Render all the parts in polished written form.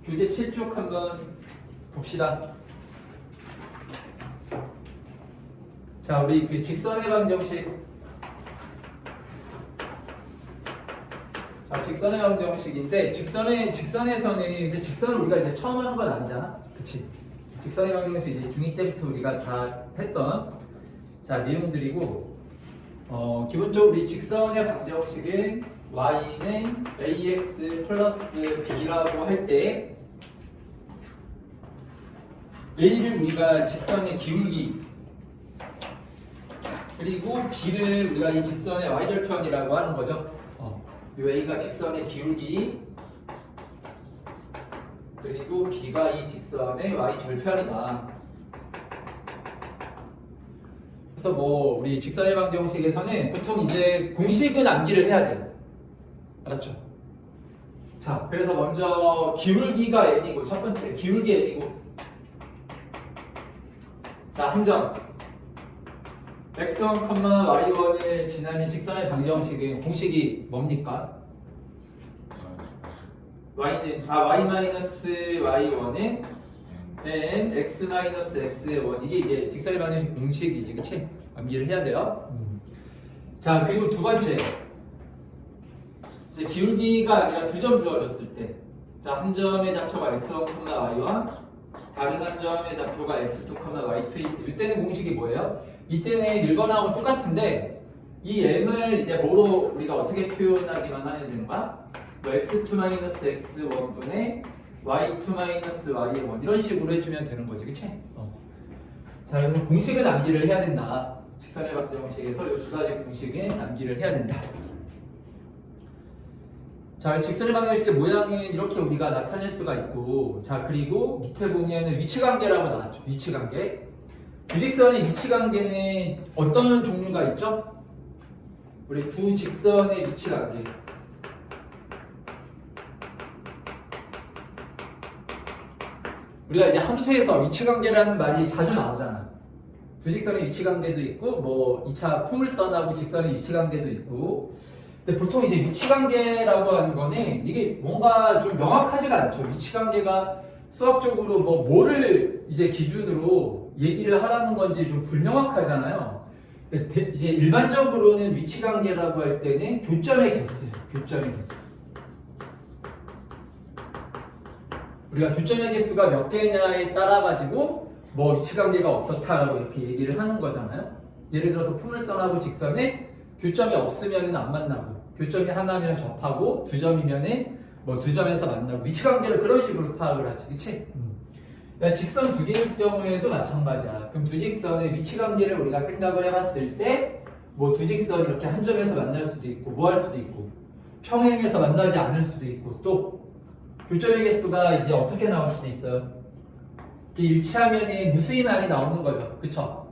교재 7쪽 한번 봅시다. 자, 우리 그 직선의 방정식. 자, 직선의 방정식인데 직선에서는 근데 직선을 우리가 이제 처음 하는 건 아니잖아, 그렇지? 직선의 방정식 이제 중2 때부터 우리가 다 했던 자 내용들이고, 기본적으로 우리 직선의 방정식은 y는 ax 플러스 b라고 할 때 a를 우리가 직선의 기울기, 그리고 b를 우리가 이 직선의 y절편이라고 하는 거죠. 이 a가 직선의 기울기, 그리고 b가 이 직선의 y절편이다. 그래서 뭐 우리 직선의 방정식에서는 보통 이제 공식은 암기를 해야 돼요. 알았죠? 자, 그래서 먼저 기울기가 n이고, 첫 번째 기울기 n이고, 자, 함정 x1, y1을 지나면 직선의 방정식의 공식이 뭡니까? y는 y-y1은 n x-x1, 이게 이제 직선의 방정식 공식이지, 그치? 암기를 해야 돼요. 자, 그리고 두 번째, 이제 기울기가 아니라 두 점 주어졌을 때, 자, 한 점의 좌표가 x1, y1, 다른 한 점의 좌표가 x2, y2. 이때는 공식이 뭐예요? 이때는 1번하고 똑같은데 이 m을 이제 뭐로 우리가 어떻게 표현하기만 하면 되는 거야? 뭐 x2-x1분의 y2-y1 이런 식으로 해주면 되는 거지, 그치? 자, 그래서 공식은 암기를 해야 된다. 직선의 방정식에서 이 두 가지 공식은 암기를 해야 된다. 자, 직선의 방정식의 모양은 이렇게 우리가 나타낼 수가 있고, 자, 그리고 밑에 보면은 위치관계라고 나왔죠. 위치관계. 두 직선의 위치관계는 어떤 종류가 있죠? 우리 두 직선의 위치관계. 우리가 이제 함수에서 위치관계라는 말이 자주 나오잖아. 두 직선의 위치관계도 있고, 뭐 2차 포물선하고 직선의 위치관계도 있고. 근데 보통 이제 위치관계라고 하는 거는 이게 뭔가 좀 명확하지가 않죠. 위치관계가 수학적으로 뭐를 이제 기준으로 얘기를 하라는 건지 좀 불명확하잖아요. 이제 일반적으로는 위치관계라고 할 때는 교점의 개수예요. 교점의 개수. 우리가 교점의 개수가 몇 개냐에 따라 가지고 뭐 위치관계가 어떻다라고 이렇게 얘기를 하는 거잖아요. 예를 들어서 포물선하고 직선에 교점이 없으면은 안 만나고, 교점이 하나면 접하고, 두 점이면은 뭐 두 점에서 만나고, 위치관계를 그런 식으로 파악을 하지, 그치? 직선 두 개일 경우에도 마찬가지야. 그럼 두 직선의 위치관계를 우리가 생각을 해봤을 때, 뭐 두 직선이 이렇게 한 점에서 만날 수도 있고, 뭐 할 수도 있고, 평행해서 만나지 않을 수도 있고, 또 교점의 개수가 이제 어떻게 나올 수도 있어요. 이렇게 일치하면은 무수히 많이 나오는 거죠, 그쵸?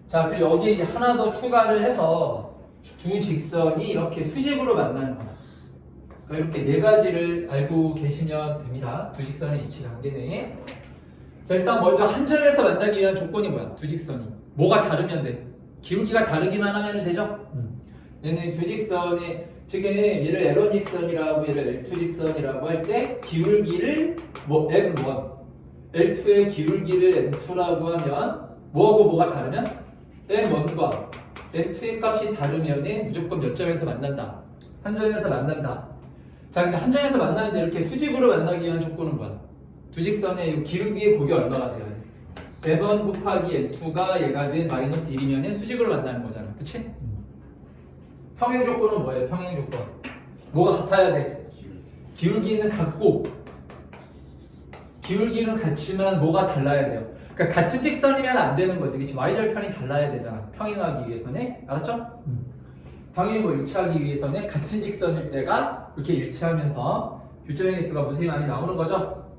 자, 그리고 여기에 이제 하나 더 추가를 해서 두 직선이 이렇게 수직으로 만나는 거야. 그러니까 이렇게 네 가지를 알고 계시면 됩니다. 두 직선의 위치 관계네. 자, 일단 먼저 한 점에서 만나기 위한 조건이 뭐야? 두 직선이 뭐가 다르면 돼? 기울기가 다르기만 하면 되죠? 얘는 두 직선의, 지금 얘를 L1 직선이라고 얘를 L2 직선이라고 할 때 기울기를 뭐 M1, L2의 기울기를 M2라고 하면 뭐하고 뭐가 다르면 M1과 M2의 값이 다르면 무조건 몇 점에서 만난다? 한 점에서 만난다. 자, 근데 한 점에서 만나는데 이렇게 수직으로 만나기 위한 조건은 뭐야? 두 직선의 기울기의 곱이 얼마가 돼야 돼? M1 곱하기 M2가 얘가 는 마이너스 1이면 수직으로 만나는 거잖아, 그치? 평행 조건은 뭐예요? 평행 조건 뭐가 같아야 돼? 기울기는 같고, 기울기는 같지만 뭐가 달라야 돼요? 그러니까 같은 직선이면 안 되는 거지, 그치? y절편이 달라야 되잖아, 평행하기 위해서는. 알았죠? 당연히 뭐 일치하기 위해서는 같은 직선일 때가 이렇게 일치하면서 교점의 개수가 무수히 많이 나오는 거죠.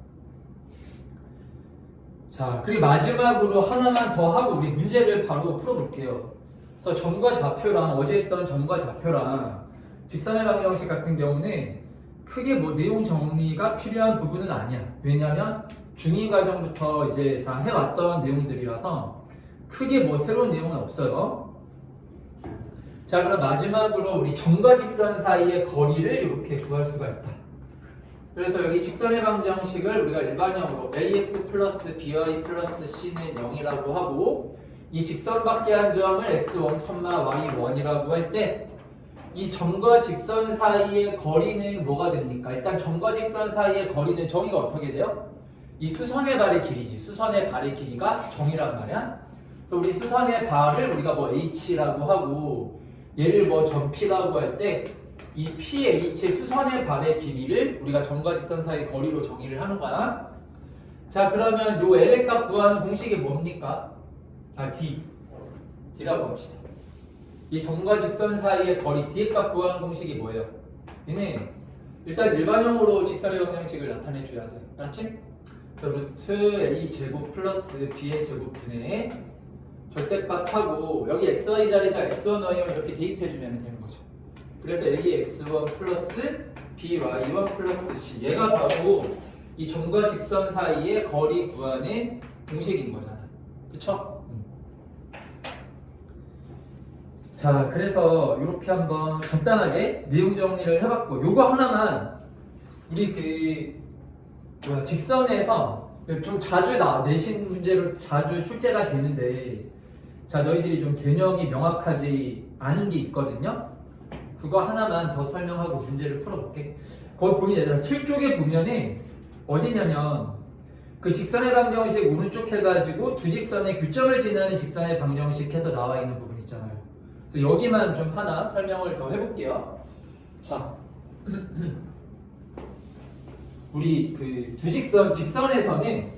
자, 그리고 마지막으로 하나만 더 하고 우리 문제를 바로 풀어볼게요. 그래서 점과 좌표랑 어제 했던 점과 좌표랑 직선의 방정식 같은 경우는 크게 뭐 내용 정리가 필요한 부분은 아니야. 왜냐면 중2 과정부터 이제 다 해왔던 내용들이라서 크게 뭐 새로운 내용은 없어요. 자, 그럼 마지막으로 우리 점과 직선 사이의 거리를 이렇게 구할 수가 있다. 그래서 여기 직선의 방정식을 우리가 일반형으로 ax 플러스 by 플러스 c는 0이라고 하고 이 직선밖에 한 점을 x1, y1이라고 할 때 이 점과 직선 사이의 거리는 뭐가 됩니까? 일단 점과 직선 사이의 거리는 정의가 어떻게 돼요? 이 수선의 발의 길이지. 수선의 발의 길이가 정이란 말이야. 그래서 우리 수선의 발을 우리가 뭐 h라고 하고 얘를 뭐 점 p라고 할 때 이 PH의 수선의 발의 길이를 우리가 점과 직선 사이의 거리로 정의를 하는 거야. 자, 그러면 요 L의 값 구하는 공식이 뭡니까? D라고 합시다. 이 점과 직선 사이의 거리 D의 값 구하는 공식이 뭐예요? 얘는 일단 일반형으로 직선의 방정식을 나타내 줘야 돼. 알았지? 루트 A 제곱 플러스 B의 제곱분의 절대값하고 여기 XY 자리에다 X1, Y1 이렇게 대입해 주면 되는 거죠. 그래서 AX1 플러스 BY1 플러스 C 얘가 바로 이 점과 직선 사이의 거리 구하는 공식인 거잖아. 그쵸? 자, 그래서 이렇게 한번 간단하게 내용 정리를 해봤고 요거 하나만 우리 직선에서 좀 자주 내신 문제로 자주 출제가 되는데 자, 너희들이 좀 개념이 명확하지 않은 게 있거든요. 그거 하나만 더 설명하고 문제를 풀어볼게. 거기 보면 얘들아 7쪽에 보면은 어디냐면 그 직선의 방정식 오른쪽 해가지고 두 직선의 교점을 지나는 직선의 방정식 해서 나와 있는 부분 있잖아요. 그래서 여기만 좀 하나 설명을 더 해볼게요. 자, 우리 그 두 직선에서는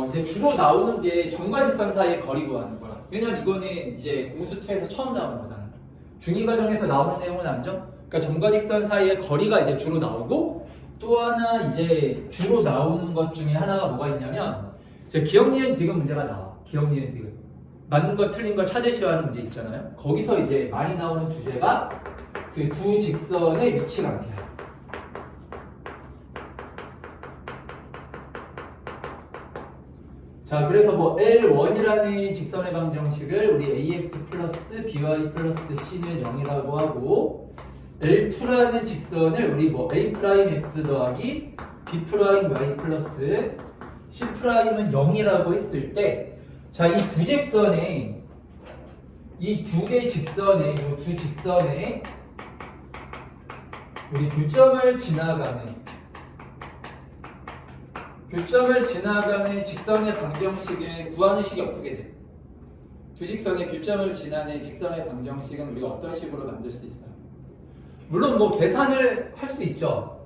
이제 주로 나오는 게 점과 직선 사이의 거리 구하는 거야. 왜냐면 이거는 이제 공수2에서 처음 나오는 거잖아. 중2 과정에서 나오는 내용은 아니죠. 그러니까 점과 직선 사이의 거리가 이제 주로 나오고 또 하나 이제 주로 나오는 것 중에 하나가 뭐가 있냐면 기억, 니은, 디귿 문제가 나와. 기억, 니은, 디귿. 맞는 거 틀린 거 찾으시오 하는 문제 있잖아요. 거기서 이제 많이 나오는 주제가 그 두 직선의 위치 관계야. 자, 그래서 뭐 L1이라는 직선의 방정식을 우리 AX 플러스 BY 플러스 C는 0이라고 하고 L2라는 직선을 우리 뭐 A 프라임 X 더하기 B 프라임 Y 플러스 C 프라임은 0이라고 했을 때 자, 이 두 직선에 이 두 개 직선에 이 두 직선에 우리 교점을 지나가는 직선의 방정식을 구하는 식이 어떻게 돼? 두 직선의 교점을 지나는 직선의 방정식은 우리가 어떤 식으로 만들 수 있어요? 물론 뭐 계산을 할 수 있죠.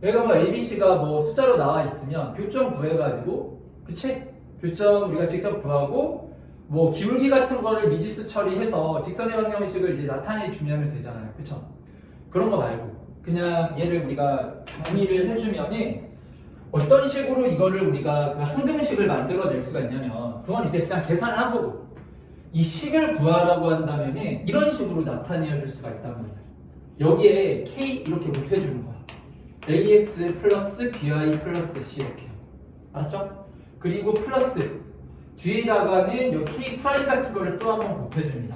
얘가 뭐 ABC가 뭐 숫자로 나와 있으면 교점 구해가지고 그치? 교점 우리가 직접 구하고 뭐 기울기 같은 거를 미지수 처리해서 직선의 방정식을 이제 나타내 주면 되잖아요. 그쵸? 그런 거 말고 그냥 얘를 우리가 정의를 해주면은 어떤 식으로 이거를 우리가 그 항등식을 만들어낼 수가 있냐면 그건 이제 그냥 계산을 한 거고 이 식을 구하라고 한다면 이런 식으로 나타내 줄 수가 있단 말이야. 여기에 K 이렇게 곱해주는 거야. AX 플러스 BY 플러스 C 이렇게. 알았죠? 그리고 플러스 뒤에다가는 요 K 프라임 같은 거를 또 한번 곱해줍니다.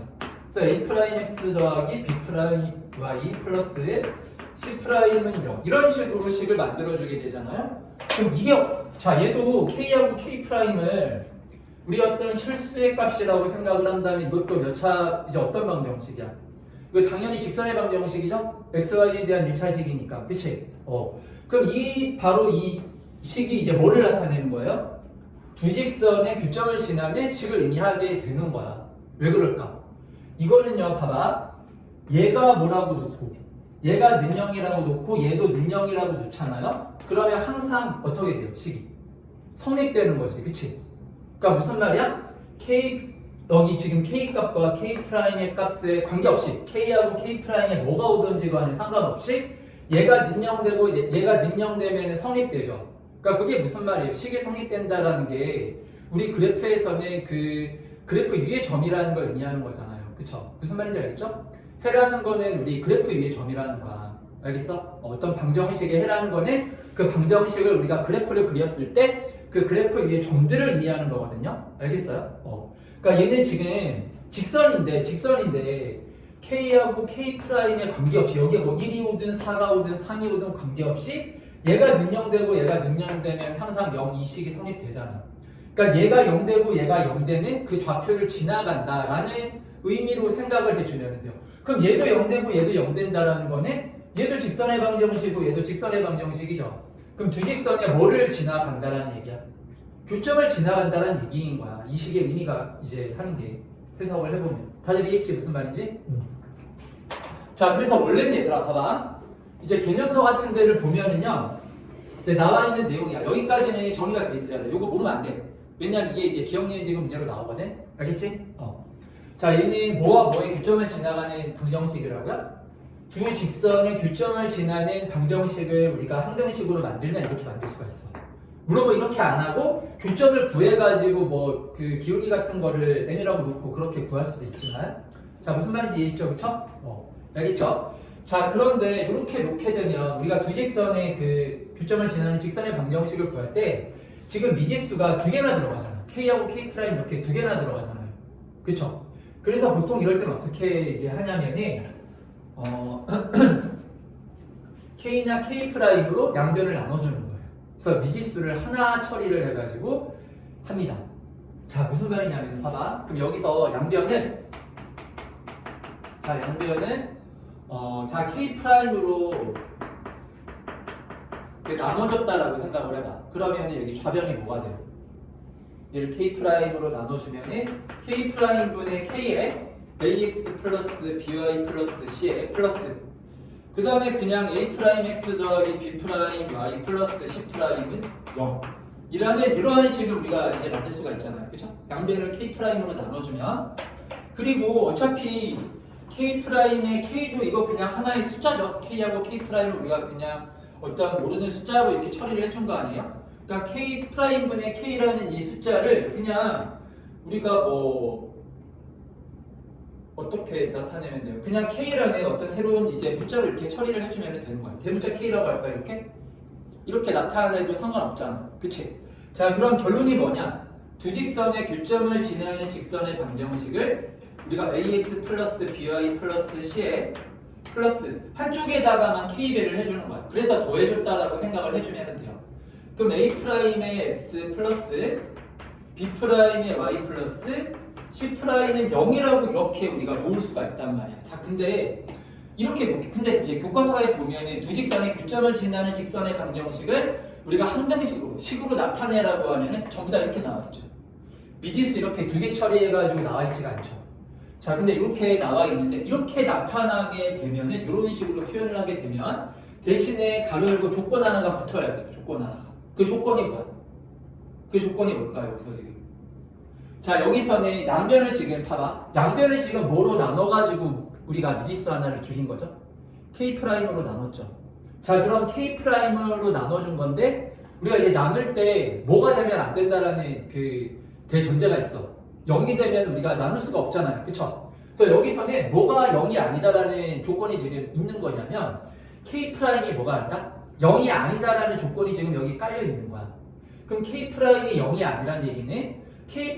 그래서 A 프라임 X 더하기 B 프라임 Y 플러스 C 프라임은 0 이런 식으로 식을 만들어주게 되잖아요. 그럼 이게 자 얘도 K하고 K 프라임을 우리 어떤 실수의 값이라고 생각을 한다면 이것도 몇 차 이제 어떤 방정식이야? 이거 당연히 직선의 방정식이죠? XY에 대한 1차식이니까 그치? 그럼 바로 이 식이 이제 뭐를 나타내는 거예요? 두 직선의 교점을 지나는 식을 의미하게 되는 거야. 왜 그럴까? 이거는요 봐봐 얘가 뭐라고 놓고 얘가 능형이라고 놓고 얘도 능형이라고 놓잖아요. 그러면 항상 어떻게 돼요? 식이 성립되는 거지, 그치? 그러니까 무슨 말이야? 여기 지금 K 값과 K 프라임의 값에 관계없이 K하고 K 프라임에 뭐가 오든지 간에 상관없이 얘가 능형되고 얘가 능형되면 성립되죠. 그러니까 그게 무슨 말이에요? 식이 성립된다라는 게 우리 그래프에서는 그 그래프 위의 점이라는 걸 의미하는 거잖아요. 그쵸? 무슨 말인지 알겠죠? 해라는 거는 우리 그래프 위의 점이라는 거야. 알겠어? 어떤 방정식의 해라는 거는 그 방정식을 우리가 그래프를 그렸을 때 그 그래프 위의 점들을 의미하는 거거든요. 알겠어요? 그러니까 얘는 지금 직선인데 K하고 K'에 관계없이 여기에 뭐 1이 오든 4가 오든 3이 오든 관계없이 얘가 능령되고 얘가 능령되면 항상 0, 이 식이 성립되잖아. 그러니까 얘가 0되고 얘가 0되는 그 좌표를 지나간다라는 의미로 생각을 해주면 돼요. 그럼 얘도 0되고 얘도 0된다라는 거는 얘도 직선의 방정식이고 얘도 직선의 방정식이죠. 그럼 두 직선에 뭐를 지나간다라는 얘기야? 교점을 지나간다는 얘기인 거야. 이 식의 의미가 이제 하는 게 해석을 해보면. 다들 이해했지? 무슨 말인지? 자, 그래서 원래는 얘들아, 봐봐. 이제 개념서 같은 데를 보면은요, 이제 나와 있는 내용이야. 여기까지는 정리가 돼 있어야 돼. 요거 모르면 안 돼. 왜냐면 이게 이제 기억니은 문제로 나오거든? 알겠지? 자, 얘는 뭐와 뭐의 교점을 지나가는 방정식이라고요? 두 직선의 교점을 지나는 방정식을 우리가 항등식으로 만들면 이렇게 만들 수가 있어. 물론 뭐 이렇게 안 하고 교점을 구해가지고 뭐 그 기울기 같은 거를 n이라고 놓고 그렇게 구할 수도 있지만, 자, 무슨 말인지 이해했죠? 그쵸? 알겠죠? 자, 그런데 이렇게 놓게 되면 우리가 두 직선의 그 교점을 지나는 직선의 방정식을 구할 때 지금 미지수가 두 개나 들어가잖아. K하고 K' 이렇게 두 개나 들어가잖아요. 그쵸? 그래서 보통 이럴 때는 어떻게 이제 하냐면은 K나 K'으로 양변을 나눠주는 거예요. 그래서 미지수를 하나 처리를 해가지고 합니다. 자, 무슨 말이냐면 봐봐. 그럼 여기서 양변은 자, K'으로 나눠줬다라고 생각을 해봐. 그러면 여기 좌변이 뭐가 돼요? 얘를 K'으로 나눠주면은 K'분의 K에 AX 플러스 BY 플러스 C에 플러스 그 다음에 그냥 A'X 더하기 B'Y 플러스 C'은 0 이라는 이러한 식을 우리가 이제 만들 수가 있잖아요. 그쵸? 양변을 K'으로 나눠주면 그리고 어차피 K'의 K도 이거 그냥 하나의 숫자죠. K하고 K'를 우리가 그냥 어떤 모르는 숫자로 이렇게 처리를 해준 거 아니에요? 그러니까 K'분의 K라는 이 숫자를 그냥 우리가 뭐 어떻게 나타내면 돼요? 그냥 K라는 어떤 새로운 이제 문자로 이렇게 처리를 해주면 되는 거예요. 대문자 K라고 할까 이렇게? 이렇게 나타내도 상관없잖아. 그치? 자, 그럼 결론이 뭐냐? 두 직선의 교점을 지나는 직선의 방정식을 우리가 AX 플러스 BY 플러스 C에 플러스 한쪽에다가만 K배를 해주는 거야. 그래서 더해줬다라고 생각을 해주면 돼요. 그럼 A'의 X 플러스 B'의 Y 플러스 C'는 0이라고 이렇게 우리가 모을 수가 있단 말이야. 자, 근데 이렇게 근데 이제 교과서에 보면은 두 직선의 교점을 지나는 직선의 방정식을 우리가 항등식으로 식으로 나타내라고 하면은 전부 다 이렇게 나와 있죠. 미지수 이렇게 두 개 처리해가지고 나와 있지가 않죠. 자, 근데 이렇게 나와 있는데 이렇게 나타나게 되면은 이런 식으로 표현을 하게 되면 대신에 가로 열고 조건 하나가 붙어야 돼요. 조건 하나가. 그 조건이 뭐야? 그 조건이 뭘까요? 여기서 지금. 자, 여기서는 양변을 지금 봐봐. 양변을 지금 뭐로 나눠가지고 우리가 미지수 하나를 줄인 거죠? K'으로 나눴죠. 자, 그럼 K'으로 나눠준 건데 우리가 이제 나눌 때 뭐가 되면 안 된다라는 그 대전제가 있어. 0이 되면 우리가 나눌 수가 없잖아요. 그쵸? 그래서 여기서는 뭐가 0이 아니다라는 조건이 지금 있는 거냐면 K'이 뭐가 아니다? 0이 아니다라는 조건이 지금 여기 깔려 있는 거야. 그럼 K'이 0이 아니라는 얘기는 K'이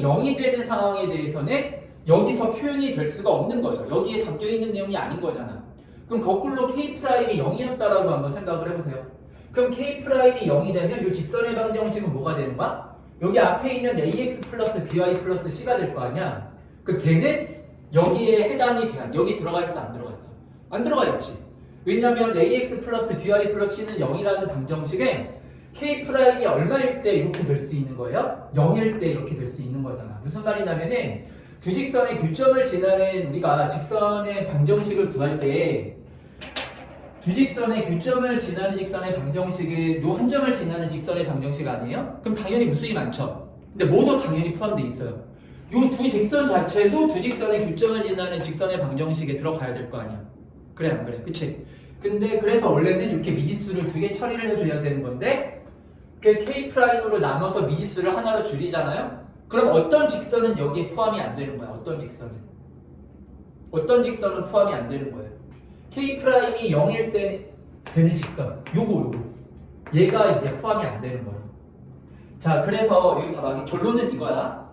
0이 되는 상황에 대해서는 여기서 표현이 될 수가 없는 거죠. 여기에 담겨 있는 내용이 아닌 거잖아. 그럼 거꾸로 K'이 0이었다라고 한번 생각을 해보세요. 그럼 K'이 0이 되면 이 직선의 방정식은 뭐가 되는 거야? 여기 앞에 있는 AX 플러스 BY 플러스 C가 될 거 아니야? 그 걔는 여기에 해당이 돼야 여기 들어가 있어 안 들어가 있어? 안 들어가 있지. 왜냐면 AX 플러스 BY 플러스 C는 0이라는 방정식에 K'이 얼마일 때 이렇게 될 수 있는 거예요? 0일 때 이렇게 될 수 있는 거잖아. 무슨 말이냐면은 두 직선의 교점을 지나는 우리가 직선의 방정식을 구할 때 두 직선의 교점을 지나는 직선의 방정식이 요 한 점을 지나는 직선의 방정식 아니에요? 그럼 당연히 무수히 많죠. 근데 뭐도 당연히 포함되어 있어요. 요 두 직선 자체도 두 직선의 교점을 지나는 직선의 방정식에 들어가야 될 거 아니야. 그래 안 그래? 그치? 근데 그래서 원래는 이렇게 미지수를 두 개 처리를 해줘야 되는 건데 그 K'으로 나눠서 미지수를 하나로 줄이잖아요? 그럼 어떤 직선은 여기에 포함이 안 되는 거야? 어떤 직선은 포함이 안 되는 거예요. K'이 0일 때 되는 직선 요거 얘가 이제 포함이 안 되는 거예요. 자, 그래서 여기 봐봐. 결론은 이거야.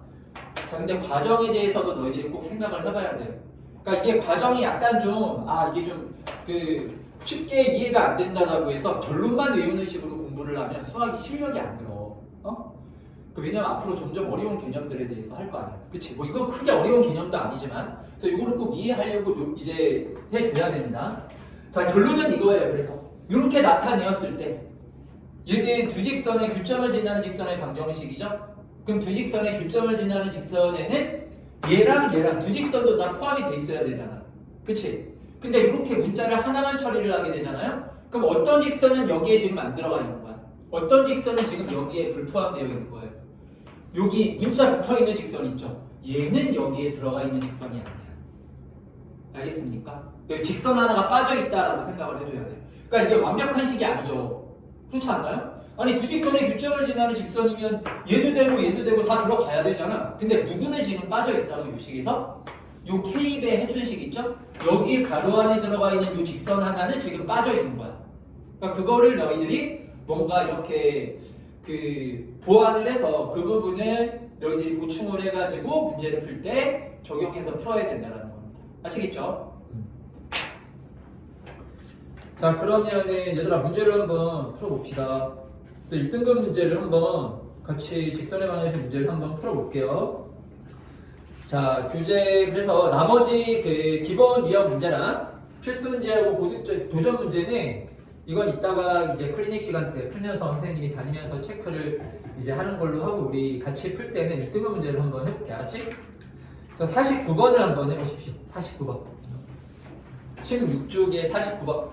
자, 근데 과정에 대해서도 너희들이 꼭 생각을 해봐야 돼요. 그러니까 이게 과정이 약간 좀 이게 좀 쉽게 이해가 안 된다라고 해서 결론만 외우는 식으로 공부를 하면 수학이 실력이 안 들어. 왜냐면 앞으로 점점 어려운 개념들에 대해서 할 거 아니야. 그치? 뭐 이건 크게 어려운 개념도 아니지만 그래서 이거를 꼭 이해하려고 이제 해줘야 됩니다. 자, 결론은 이거예요. 그래서 이렇게 나타내었을 때 얘는 두 직선의 교점을 지나는 직선의 방정식이죠? 그럼 두 직선의 교점을 지나는 직선에는 얘랑 두 직선도 다 포함이 돼 있어야 되잖아. 그치? 근데 이렇게 문자를 하나만 처리를 하게 되잖아요? 그럼 어떤 직선은 여기에 지금 안 들어가 있는 거야? 어떤 직선은 지금 여기에 불포함되어 있는 거예요? 여기 문자 붙어있는 직선 있죠? 얘는 여기에 들어가 있는 직선이 아니야. 알겠습니까? 여기 직선 하나가 빠져있다라고 생각을 해줘야 돼요. 그러니까 이게 완벽한 식이 아니죠. 그렇지 않나요? 아니 두 직선의 교점을 지나는 직선이면 얘도 되고 다 들어가야 되잖아. 근데 부분을 지금 빠져있다고 이 식에서 요 K배 해준 식 있죠? 여기에 가로 안에 들어가 있는 요 직선 하나는 지금 빠져있는 거야. 그러니까 그거를 너희들이 뭔가 이렇게 보완을 해서 그 부분을 너희들이 보충을 해가지고 문제를 풀 때 적용해서 풀어야 된다는 겁니다. 아시겠죠? 자, 그러면은 얘들아 문제를 한번 풀어봅시다. 그래서 1등급 문제를 한번 같이 직선에 관해서 문제를 한번 풀어볼게요. 자, 교재 그래서 나머지 기본 리얼 문제랑 필수 문제하고 도전 문제는 이건 이따가 이제 클리닉 시간 때 풀면서 선생님이 다니면서 체크를 이제 하는 걸로 하고 우리 같이 풀 때는 1등급 문제를 한번 해볼게. 알았지? 자, 49번을 한번 해보십시오. 49번. 16쪽에 49번.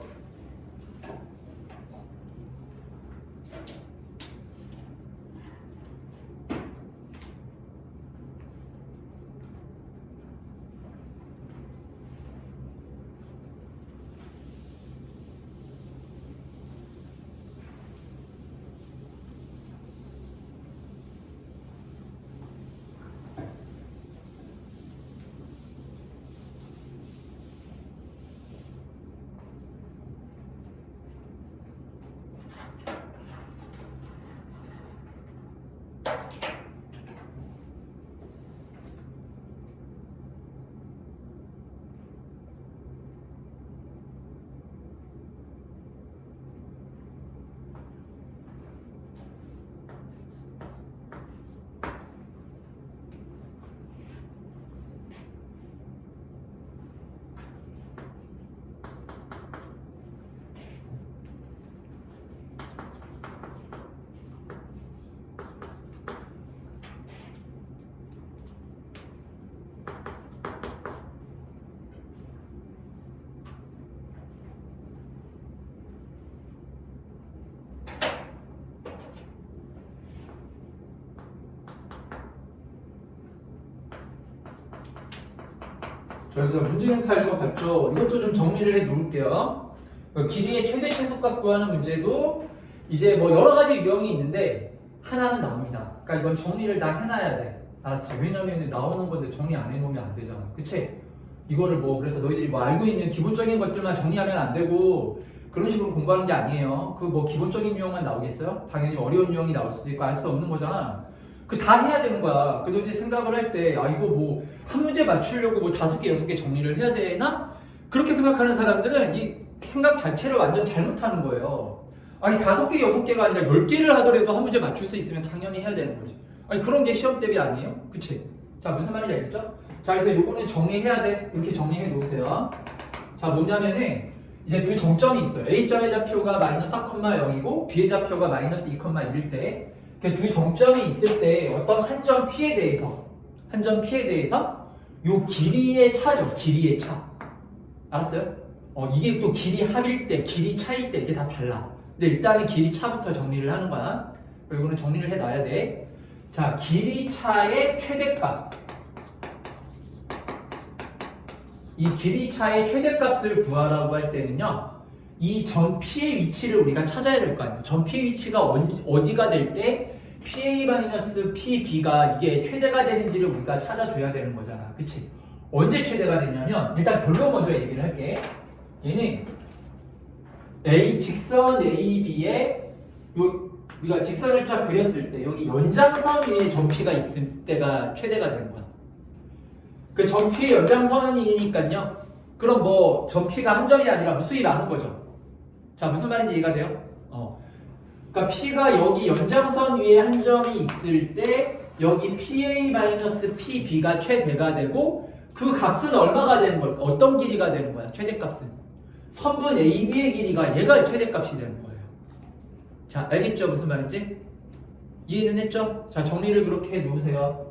자, 그래서 문제는 다 읽어봤죠? 이것도 좀 정리를 해 놓을게요. 길이의 최대 최소값 구하는 문제도 이제 뭐 여러 가지 유형이 있는데 하나는 나옵니다. 그러니까 이건 정리를 다 해놔야 돼. 알았지? 왜냐면 나오는 건데 정리 안 해놓으면 안 되잖아. 그치? 이거를 뭐 그래서 너희들이 뭐 알고 있는 기본적인 것들만 정리하면 안 되고 그런 식으로 공부하는 게 아니에요. 그 뭐 기본적인 유형만 나오겠어요? 당연히 어려운 유형이 나올 수도 있고 알 수 없는 거잖아. 그 다 해야 되는 거야. 그래서 이제 생각을 할 때, 이거 뭐, 한 문제 맞추려고 뭐 5개, 6개 정리를 해야 되나? 그렇게 생각하는 사람들은 이 생각 자체를 완전 잘못하는 거예요. 아니, 5개, 6개가 아니라 10개를 하더라도 한 문제 맞출 수 있으면 당연히 해야 되는 거지. 아니, 그런 게 시험 대비 아니에요? 그치? 자, 무슨 말인지 알겠죠? 자, 그래서 요거는 정리해야 돼. 이렇게 정리해 놓으세요. 자, 뭐냐면은, 이제 두 정점이 있어요. A점의 좌표가 마이너스 4,0이고, B의 좌표가 마이너스 2,1일 때, 두 정점이 있을 때 어떤 한 점 P에 대해서 요 길이의 차죠. 길이의 차. 알았어요? 이게 또 길이 합일 때, 길이 차일 때 이게 다 달라. 근데 일단은 길이 차부터 정리를 하는 거야. 이거는 정리를 해놔야 돼. 자, 길이 차의 최대값. 이 길이 차의 최대값을 구하라고 할 때는요. 이 점 P의 위치를 우리가 찾아야 될 거 아니에요. 점 P의 위치가 어디가 될 때 PA-PB가 이게 최대가 되는지를 우리가 찾아줘야 되는 거잖아. 그치? 언제 최대가 되냐면 일단 결론 먼저 얘기를 할게. 얘는 직선 AB에 우리가 직선을 쫙 그렸을 때 여기 연장선 위에 점 P가 있을 때가 최대가 되는 거야. 그 전피의 연장선이니까요. 그럼 뭐 전피가 한 점이 아니라 무수히 많은 거죠. 자, 무슨 말인지 이해가 돼요? 그러니까 P가 여기 연장선 위에 한 점이 있을 때 여기 PA-PB가 최대가 되고 그 값은 얼마가 되는 걸까? 어떤 길이가 되는 거야? 최대값은 선분 AB의 길이가 얘가 최대값이 되는 거예요. 자, 알겠죠? 무슨 말인지? 이해는 했죠? 자, 정리를 그렇게 해놓으세요.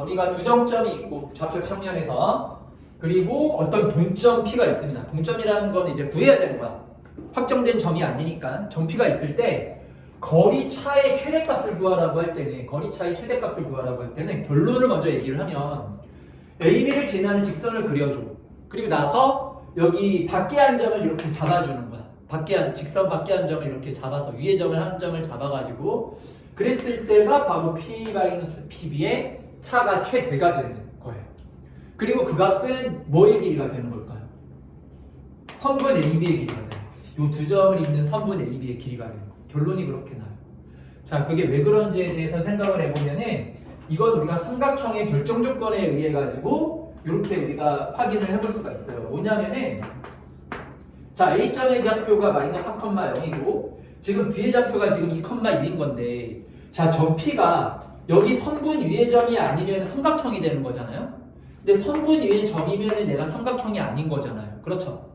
우리가 두 정점이 있고 좌표 평면에서 그리고 어떤 동점 P가 있습니다. 동점이라는 건 이제 구해야 되는 거야. 확정된 점이 아니니까 점P가 있을 때 거리차의 최대값을 구하라고 할 때는 거리차의 최대값을 구하라고 할 때는 결론을 먼저 얘기를 하면 AB를 지나는 직선을 그려줘. 그리고 나서 여기 밖에 한 점을 이렇게 잡아주는 거야. 직선 밖에 한 점을 이렇게 잡아서 위에 점을 한 점을 잡아가지고 그랬을 때가 바로 P-PB의 차가 최대가 되는 거예요. 그리고 그 값은 뭐의 길이가 되는 걸까요? 선분 AB의 길이가 되는 거예요. 이 두 점을 잇는 선분 AB의 길이가 되는 거예요. 결론이 그렇게 나요. 자, 그게 왜 그런지에 대해서 생각을 해보면은 이건 우리가 삼각형의 결정 조건에 의해 가지고 이렇게 우리가 확인을 해볼 수가 있어요. 뭐냐면은 자, A점의 좌표가 마이너스 4,0이고 지금 B의 좌표가 지금 2,1인 건데 자, 점 P가 여기 선분 위의 점이 아니면 삼각형이 되는 거잖아요. 근데 선분 위의 점이면 내가 삼각형이 아닌 거잖아요. 그렇죠?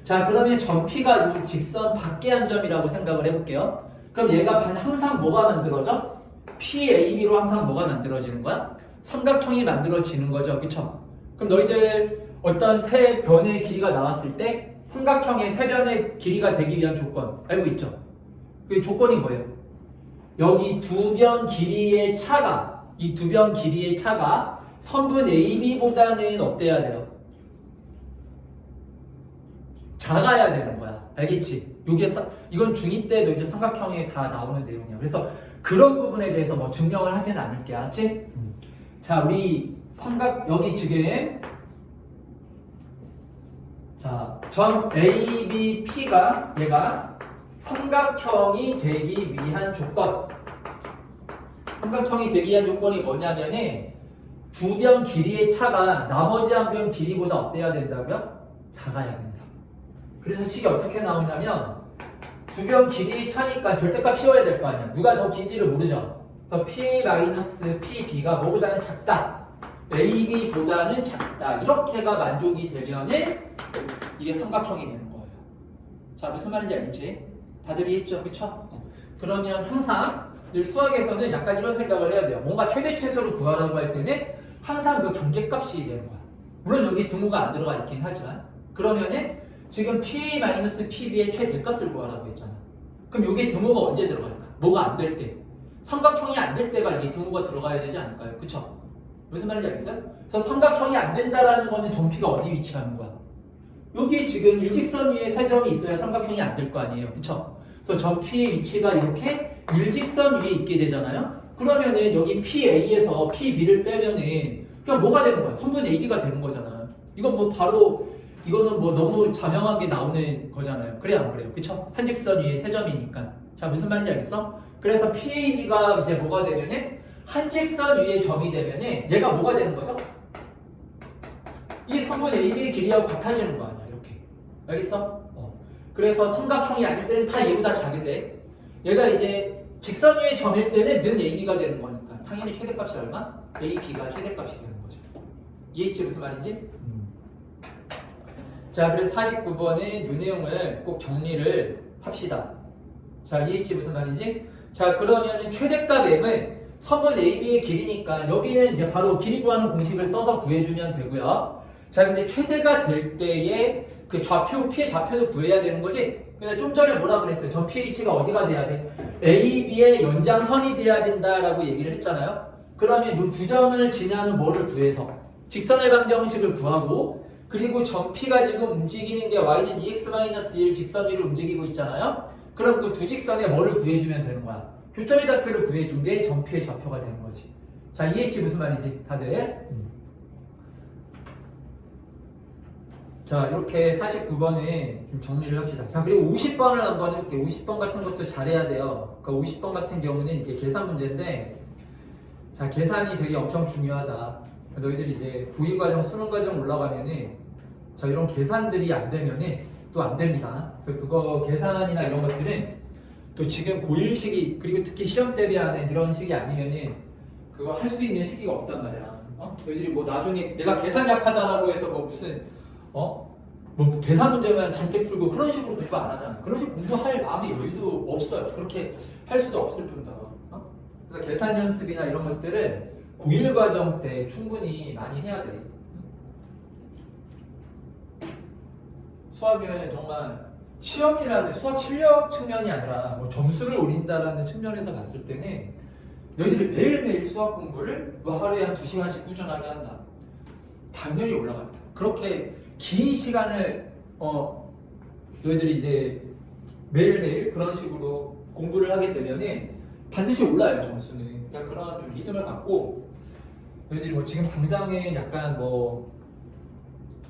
자, 그러면 점 P가 이 직선 밖에 한 점이라고 생각을 해볼게요. 그럼 얘가 항상 뭐가 만들어져? PAB로 항상 뭐가 만들어지는 거야? 삼각형이 만들어지는 거죠. 그쵸? 그럼 너희들 어떤 세 변의 길이가 나왔을 때 삼각형의 세 변의 길이가 되기 위한 조건 알고 있죠? 그 조건이 뭐예요? 여기 두 변 길이의 차가 이 두 변 길이의 차가 선분 AB보다는 어때야 돼요? 작아야 되는 거야. 알겠지? 이건 중2 때 너희들 삼각형에 다 나오는 내용이야. 그래서 그런 부분에 대해서 뭐 증명을 하지는 않을게. 알았지? 자, 우리 여기 지금 자, 점 ABP가 얘가 삼각형이 되기 위한 조건. 삼각형이 되기 위한 조건이 뭐냐면은 두 변 길이의 차가 나머지 한 변 길이보다 어때야 된다고요? 작아야 된다. 그래서 식이 어떻게 나오냐면 두 변 길이의 차니까 절대값 씌워야 될 거 아니야. 누가 더 긴지를 모르죠. 그래서 P-PB가 뭐보다는 작다. AB보다는 작다. 이렇게가 만족이 되면은 이게 삼각형이 되는 거예요. 자, 무슨 말인지 알겠지? 다들 이해했죠? 그쵸? 그러면 항상 수학에서는 약간 이런 생각을 해야 돼요. 뭔가 최대 최소를 구하라고 할 때는 항상 그 경계값이 되는 거야. 물론 여기 등호가 안 들어가 있긴 하지만 그러면은 지금 P-PB의 최대값을 구하라고 했잖아. 그럼 여기 등호가 언제 들어갈까? 뭐가 안 될 때. 삼각형이 안 될 때가 이 등호가 들어가야 되지 않을까요? 그쵸? 무슨 말인지 알겠어요? 그래서 삼각형이 안 된다라는 거는 점 P가 어디 위치하는 거야? 여기 지금 일직선 위에 세 점이 있어야 삼각형이 안 될 거 아니에요. 그쵸? 그래서 점 P의 위치가 이렇게 일직선 위에 있게 되잖아요. 그러면은 여기 PA에서 PB를 빼면은 그냥 뭐가 되는 거야? 선분 AB가 되는 거잖아. 이건 뭐 바로 이거는 뭐 너무 자명하게 나오는 거잖아요. 그래 안 그래요? 그쵸? 한 직선 위에 세 점이니까. 자, 무슨 말인지 알겠어? 그래서 PAB가 이제 뭐가 되면은 한 직선 위에 점이 되면은 얘가 뭐가 되는 거죠? 이 선분 AB의 길이하고 같아지는 거 아니야. 이렇게. 알겠어? 그래서 삼각형이 아닐 때는 다 얘보다 작은데 얘가 이제 직선 위의 점일 때는 는 AB가 되는 거니까 당연히 최대값이 얼마? AB가 최대값이 되는 거죠. 이해했지? 무슨 말인지? 자, 그래서 49번은 이 내용을 꼭 정리를 합시다. 자, 이해했지? 무슨 말인지? 자, 그러면은 최대값 M은 선분 AB의 길이니까 여기는 이제 바로 길이 구하는 공식을 써서 구해주면 되고요. 자, 근데 최대가 될 때에 그 좌표, P의 좌표도 구해야 되는 거지? 근데 좀 전에 뭐라 그랬어요? 점 PH가 어디가 돼야 돼? AB의 연장선이 돼야 된다라고 얘기를 했잖아요. 그러면 이 두 점을 지나는 뭐를 구해서? 직선의 방정식을 구하고 그리고 점 P가 지금 움직이는 게 y는 2x-1 직선 위로 움직이고 있잖아요. 그럼 그 두 직선에 뭐를 구해주면 되는 거야? 교점의 좌표를 구해준 게 점 P의 좌표가 되는 거지. 자, 이해했지? 무슨 말이지? 다들? 자, 이렇게 49번에 좀 정리를 합시다. 자, 그리고 50번을 한번 해볼게요. 50번 같은 것도 잘해야 돼요. 그 50번 같은 경우는 이게 계산 문제인데, 자, 계산이 되게 엄청 중요하다. 너희들이 이제 고위 과정, 수능 과정 올라가면은 자 이런 계산들이 안 되면은 또 안 됩니다. 그래서 그거 계산이나 이런 것들은 또 지금 고1 시기 그리고 특히 시험 대비하는 이런 시기 아니면은 그거 할 수 있는 시기가 없단 말이야. 너희들이 뭐 나중에 내가 계산 약하다라고 해서 뭐 무슨 뭐 계산 문제만 잔뜩 풀고 그런 식으로 공부 안 하잖아. 그런 식으로 공부할 마음의 여유도 없어요. 그렇게 할 수도 없을 뿐더러. 그래서 계산 연습이나 이런 것들을 고1 과정 때 충분히 많이 해야 돼. 수학은 정말 시험이라는 수학 실력 측면이 아니라 뭐 점수를 올린다라는 측면에서 봤을 때는 너희들이 매일매일 수학 공부를 뭐 하루에 한 2시간씩 꾸준하게 한다. 당연히 올라갑니다. 그렇게 긴 시간을 너희들이 이제 매일매일 그런 식으로 공부를 하게 되면은 반드시 올라요 점수는. 그러니까 그런 좀 믿음을 갖고 너희들이 뭐 지금 당장에 약간 뭐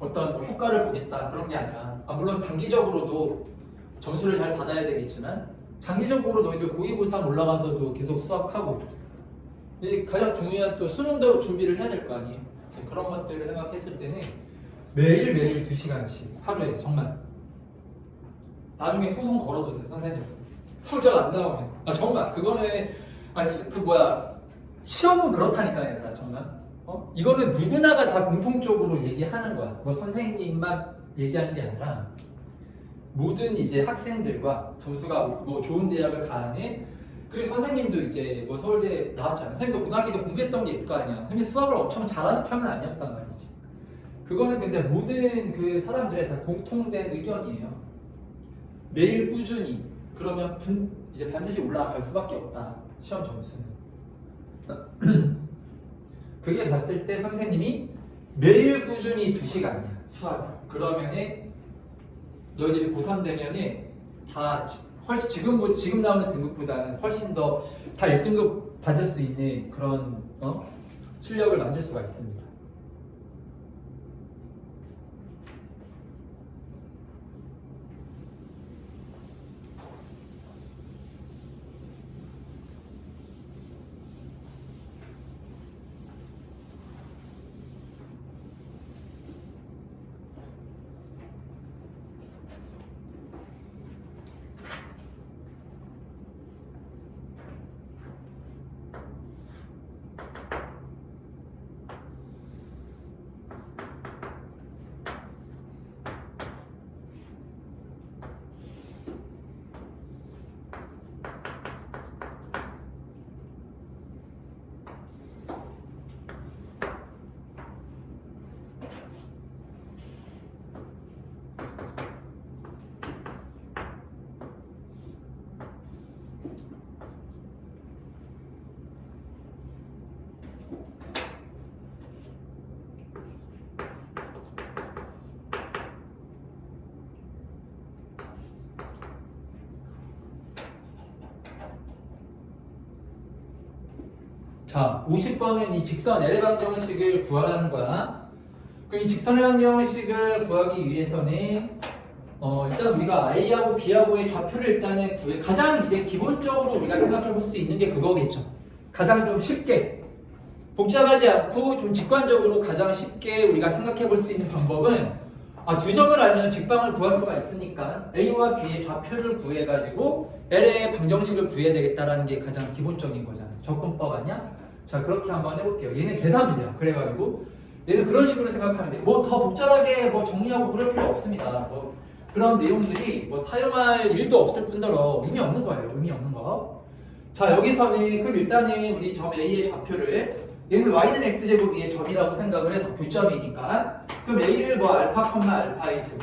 어떤 뭐 효과를 보겠다 그런 게 아니라 물론 단기적으로도 점수를 잘 받아야 되겠지만 장기적으로 너희들 고2, 고3 올라가서도 계속 수학하고 이제 가장 중요한 또 수능도 준비를 해야 될 거 아니에요. 그런 것들을 생각했을 때는 매일매일 2시간씩 하루에 정말 나중에 소송 걸어도 돼 선생님 성적 안 나오면 정말 그거는 시험은 그렇다니까 얘들아 정말 이거는 누구나가 다 공통적으로 얘기하는 거야. 뭐 선생님만 얘기하는 게 아니라 모든 이제 학생들과 점수가 뭐 좋은 대학을 가는 그리고 선생님도 이제 뭐 서울대 나왔잖아. 선생님도 고등학교 때 공부했던 게 있을 거 아니야. 선생님 수학을 엄청 잘하는 편은 아니었단 말이지. 그거는 근데 모든 그 사람들의 다 공통된 의견이에요. 매일 꾸준히 그러면 이제 반드시 올라갈 수밖에 없다. 시험 점수는. 그게 봤을 때 선생님이 매일 꾸준히 2시간이야 수학. 그러면은 너희들이 고3 되면은 다 훨씬 지금 나오는 등급보다는 훨씬 더 다 1등급 받을 수 있는 그런 실력을 만들 수가 있습니다. 자, 50번은 이 직선 L의 방정식을 구하라는 거야. 그럼 이 직선의 방정식을 구하기 위해서는 일단 우리가 A하고 B하고의 좌표를 일단은 가장 이제 기본적으로 우리가 생각해 볼 수 있는 게 그거겠죠. 가장 좀 쉽게 복잡하지 않고 좀 직관적으로 가장 쉽게 우리가 생각해 볼 수 있는 방법은 두 점을 알면 직방을 구할 수가 있으니까 A와 B의 좌표를 구해가지고 L의 방정식을 구해야 되겠다라는 게 가장 기본적인 거잖아. 접근법 아니야? 자, 그렇게 한번 해볼게요. 얘는 계산 문제야. 그래가지고 얘는 그런 식으로 생각하면 돼. 뭐 더 복잡하게 뭐 정리하고 그럴 필요 없습니다. 뭐 그런 내용들이 뭐 사용할 일도 없을 뿐더러 의미 없는 거예요. 의미 없는 거. 자, 여기서는 그럼 일단은 우리 점 A의 좌표를 얘는 y는 x제곱의 점이라고 생각을 해서 교점이니까 그럼 A를 뭐 알파, 알파의 제곱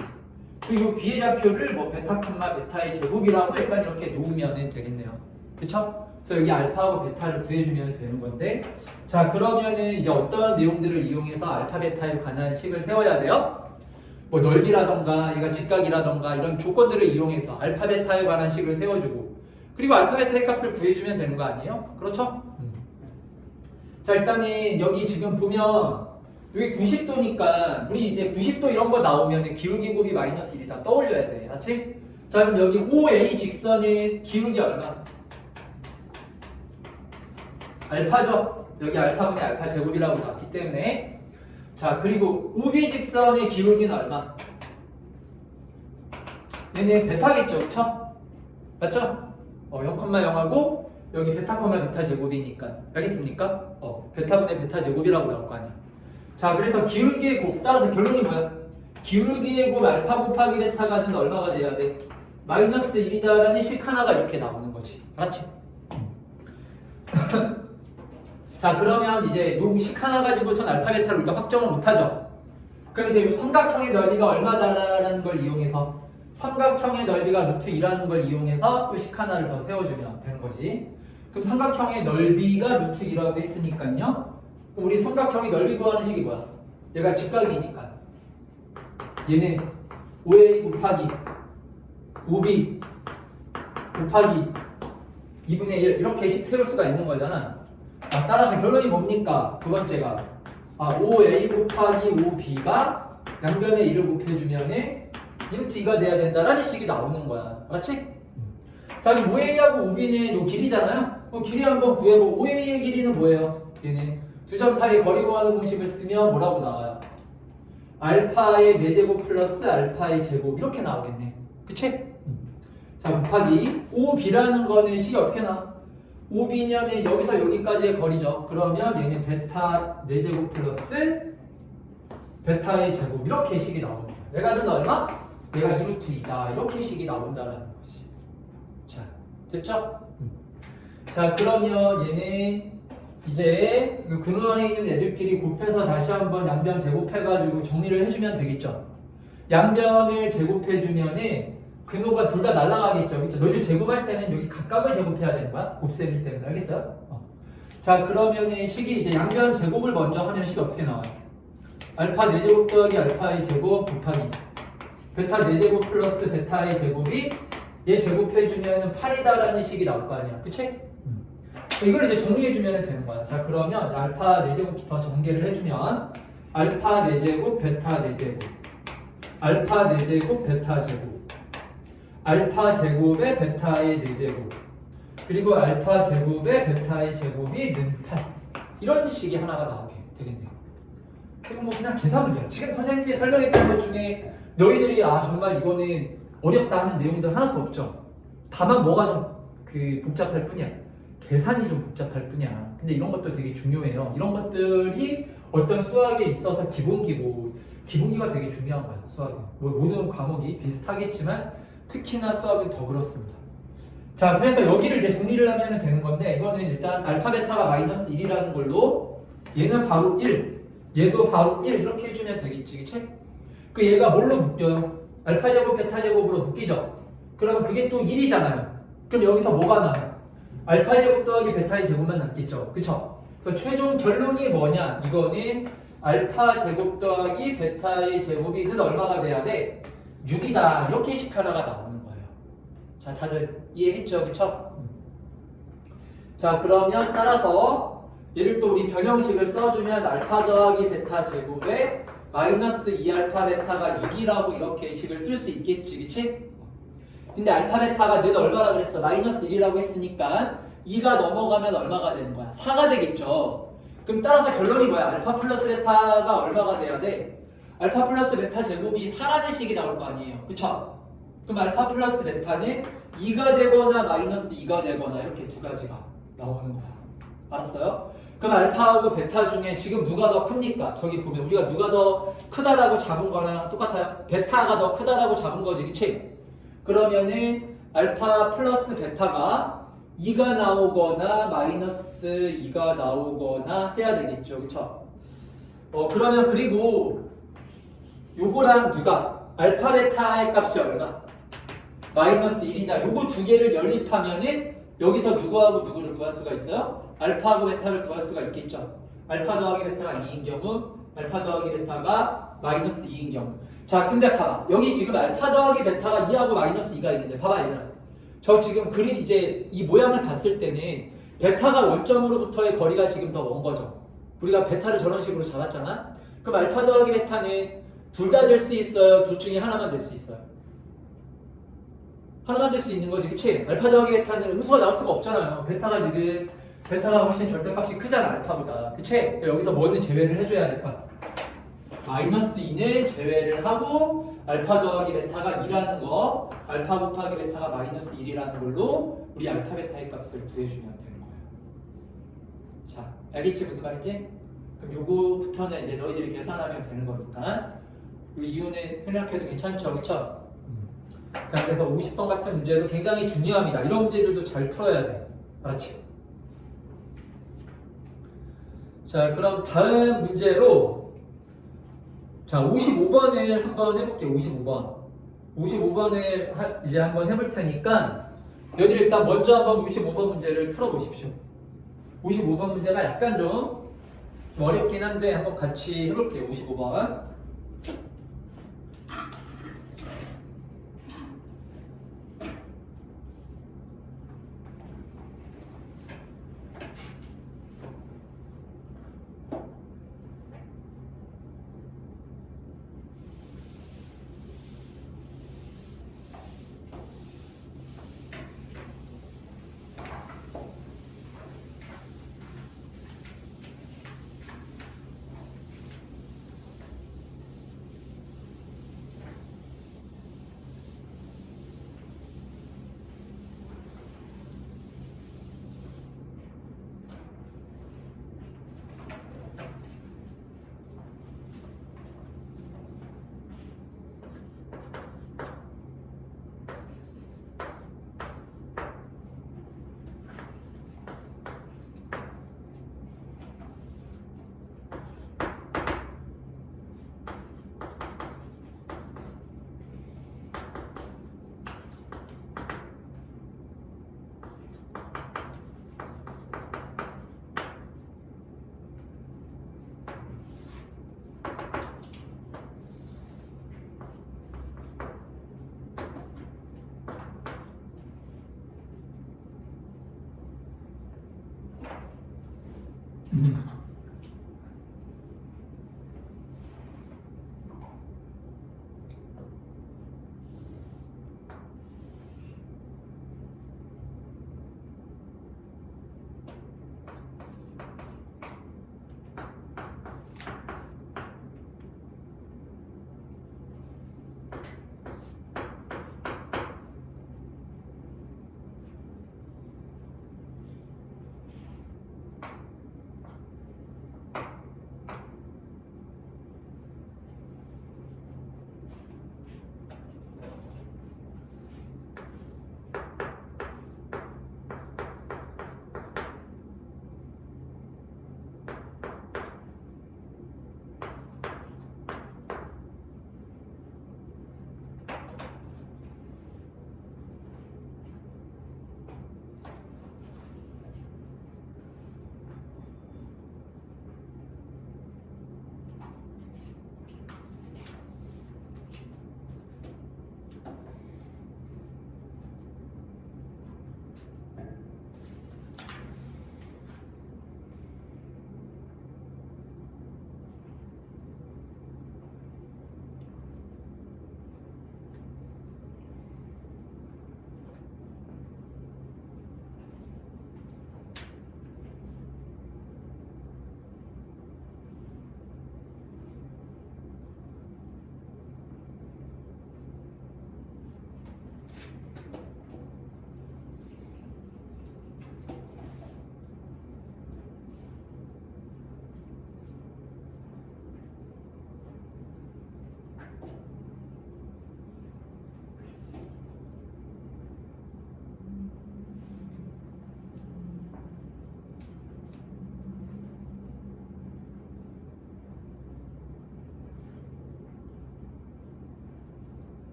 그리고 B의 좌표를 뭐 베타, 베타의 제곱이라고 일단 이렇게 놓으면 되겠네요. 그쵸? 그래서 여기 알파하고 베타를 구해주면 되는 건데 자 그러면은 이제 어떤 내용들을 이용해서 알파, 베타에 관한 식을 세워야 돼요? 뭐 넓이라던가 얘가 직각이라던가 이런 조건들을 이용해서 알파, 베타에 관한 식을 세워주고 그리고 알파, 베타의 값을 구해주면 되는 거 아니에요? 그렇죠? 자 일단은 여기 지금 보면 여기 90도니까 우리 이제 90도 이런 거 나오면 기울기 곱이 마이너스 1이다 떠올려야 돼. 맞지? 자 그럼 여기 OA 직선의 기울기 얼마? 알파죠? 여기 알파분의 알파 제곱이라고 나왔기 때문에. 자, 그리고 우비 직선의 기울기는 얼마? 얘는 베타겠죠, 그쵸? 맞죠? 0,0하고 여기 베타, 베타 제곱이니까. 알겠습니까? 베타분의 베타 제곱이라고 나올 거 아니야. 자, 그래서 기울기의 곱, 따라서 결론이 뭐야? 기울기의 곱 알파 곱하기 베타가 는 얼마가 돼야 돼? 마이너스 1이다라는 식 하나가 이렇게 나오는 거지. 알았지? 자, 그러면 이제 요 식 하나 가지고선 알파 베타를 우리가 확정을 못하죠. 그럼 이제 이 삼각형의 넓이가 얼마다라는 걸 이용해서 삼각형의 넓이가 루트 2라는 걸 이용해서 또 식 하나를 더 세워주면 되는 거지. 그럼 삼각형의 넓이가 루트 2라고 했으니까요. 그럼 우리 삼각형의 넓이 구하는 식이 뭐야? 얘가 직각이니까 얘는 5a 곱하기 5b 곱하기 2분의 1 이렇게 식 세울 수가 있는 거잖아. 따라서 결론이 뭡니까? 두 번째가 5a 곱하기 5b가 양변에 1을 곱해주면 루트 2가 돼야 된다라는 식이 나오는 거야. 알았지? 자, 그럼 5a하고 5b는 요 길이잖아요? 길이 한번 구해보고 5a의 길이는 뭐예요? 얘는 두 점 사이에 거리 구하는 공식을 쓰면 뭐라고 나와요? 알파의 4제곱 플러스 알파의 제곱 이렇게 나오겠네. 그치? 자, 곱하기 5b라는 거는 식이 어떻게 나와? 5b면은 여기서 여기까지의 거리죠. 그러면 얘는 베타 4제곱 플러스 베타의 제곱 이렇게 식이 나오는 거야. 얘가 는 얼마? 얘가 2루트 2다. 이렇게 식이 나온다라는 거지. 자, 됐죠? 자, 그러면 얘는 이제 그 근원 안에 있는 애들끼리 곱해서 다시 한번 양변 제곱해가지고 정리를 해주면 되겠죠. 양변을 제곱해주면은 근호가 둘 다 날아가겠죠. 그렇죠? 너희들 제곱할 때는 여기 각각을 제곱해야 되는 거야. 곱셈일 때는. 알겠어요? 자, 그러면은 식이 이제 양변 제곱을 먼저 하면 식이 어떻게 나와요? 알파 4제곱 더하기 알파의 제곱 곱하기 베타 4제곱 플러스 베타의 제곱이 얘 제곱해주면 8이다라는 식이 나올 거 아니야. 그치? 이걸 이제 정리해주면 되는 거야. 자, 그러면 알파 4제곱부터 전개를 해주면 알파 4제곱 베타 4제곱 알파 4제곱 베타 제곱 알파 제곱의 베타의 4제곱 그리고 알파 제곱의 베타의 제곱이 는 8 이런 식이 하나가 나오게 되겠네요. 그리고 뭐 그냥 계산 문제야. 지금 선생님이 설명했던 것 중에 너희들이 정말 이거는 어렵다 하는 내용들 하나도 없죠. 다만 뭐가 좀 복잡할 뿐이야. 계산이 좀 복잡할 뿐이야. 근데 이런 것도 되게 중요해요. 이런 것들이 어떤 수학에 있어서 기본기가 되게 중요한 거야. 수학에 모든 과목이 비슷하겠지만 특히나 수학은 더 그렇습니다. 자, 그래서 여기를 이제 정리를 하면 되는 건데 이거는 일단 알파 베타가 마이너스 1이라는 걸로 얘는 바로 1 얘도 바로 1 이렇게 해주면 되겠지. 그치? 그 얘가 뭘로 묶여요? 알파 제곱 베타 제곱으로 묶이죠? 그러면 그게 또 1이잖아요. 그럼 여기서 뭐가 나와요? 알파 제곱 더하기 베타의 제곱만 남겠죠? 그쵸? 그래서 최종 결론이 뭐냐? 이거는 알파 제곱 더하기 베타의 제곱이 는 얼마가 돼야 돼? 6이다. 이렇게 식 하나가 나오는 거예요. 자, 다들 이해했죠? 그쵸? 자, 그러면 따라서 얘를 또 우리 변형식을 써주면 알파 더하기 베타 제곱에 마이너스 2알파 베타가 6이라고 이렇게 식을 쓸 수 있겠지. 그치? 근데 알파 베타가 는 얼마나 그랬어? 마이너스 1이라고 했으니까 2가 넘어가면 얼마가 되는 거야? 4가 되겠죠. 그럼 따라서 결론이 뭐야? 알파 플러스 베타가 얼마가 돼야 돼? 알파 플러스 베타 제곱이 4라는 식이 나올 거 아니에요. 그쵸? 그럼 알파 플러스 베타는 2가 되거나 마이너스 2가 되거나 이렇게 두 가지가 나오는 거야. 알았어요? 그럼 알파하고 베타 중에 지금 누가 더 큽니까? 저기 보면 우리가 누가 더 크다라고 잡은 거랑 똑같아요. 베타가 더 크다라고 잡은 거지. 그치? 그러면은 알파 플러스 베타가 2가 나오거나 마이너스 2가 나오거나 해야 되겠죠. 그쵸? 그러면 그리고 요거랑 누가 알파 베타의 값이 얼마? 마이너스 1이나 요거 두 개를 연립하면은 여기서 누구하고 누구를 구할 수가 있어요? 알파하고 베타를 구할 수가 있겠죠. 알파 더하기 베타가 2인 경우 알파 더하기 베타가 마이너스 2인 경우. 자, 근데 봐봐. 여기 지금 알파 더하기 베타가 2하고 마이너스 2가 있는데 봐봐 얘들아. 저 지금 그린 이제 이 모양을 봤을 때는 베타가 원점으로부터의 거리가 지금 더 먼 거죠. 우리가 베타를 저런 식으로 잡았잖아. 그럼 알파 더하기 베타는 둘 다 될 수 있어요? 둘 중에 하나만 될 수 있어요? 하나만 될 수 있는 거지. 그치? 알파 더하기 베타는 음수가 나올 수가 없잖아요. 베타가 지금 베타가 훨씬 절대값이 크잖아 알파보다. 그치? 여기서 뭐든 제외를 해줘야 될 거야. 마이너스 2는 제외를 하고 알파 더하기 베타가 2라는 거, 알파 곱하기 베타가 마이너스 1이라는 걸로 우리 알파 베타의 값을 구해주면 되는 거야. 자, 알겠지 무슨 말인지? 그럼 요거부터는 이제 너희들이 계산하면 되는 거니까 이 이유는 생략해도 괜찮죠, 그쵸? 자, 그래서 50번 같은 문제도 굉장히 중요합니다. 이런 문제들도 잘 풀어야 돼. 알았지? 자, 그럼 다음 문제로 자, 55번을 한번 해볼게요. 55번. 55번을 이제 한번 해볼 테니까 여기 일단 먼저 한번 55번 문제를 풀어보십시오. 55번 문제가 약간 좀 어렵긴 한데 한번 같이 해볼게요. 55번.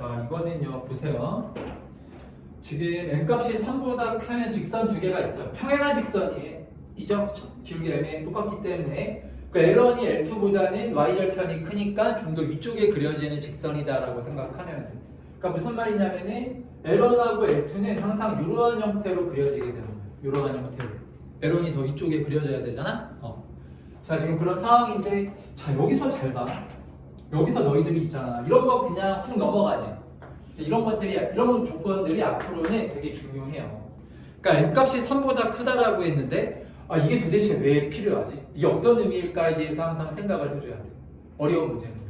자, 이거는요, 보세요. 지금 n값이 3보다 큰 직선 두 개가 있어요. 평행한 직선이죠. 기울기 M이 똑같기 때문에 그 L1이 L2보다는 y절편이 크니까 좀 더 위쪽에 그려지는 직선이다라고 생각하면 돼요. 그러니까 무슨 말이냐면은 L1하고 L2는 항상 이러한 형태로 그려지게 되는 거예요. 이러한 형태로. L1이 더 위쪽에 그려져야 되잖아. 자, 지금 그런 상황인데, 자, 여기서 잘 봐. 여기서 너희들이 있잖아. 이런 거 그냥 훅 넘어가지. 이런 조건들이 앞으로는 되게 중요해요. 그러니까 n값이 3보다 크다라고 했는데, 아, 이게 도대체 왜 필요하지? 이게 어떤 의미일까에 대해서 항상 생각을 해줘야 돼. 어려운 문제는요.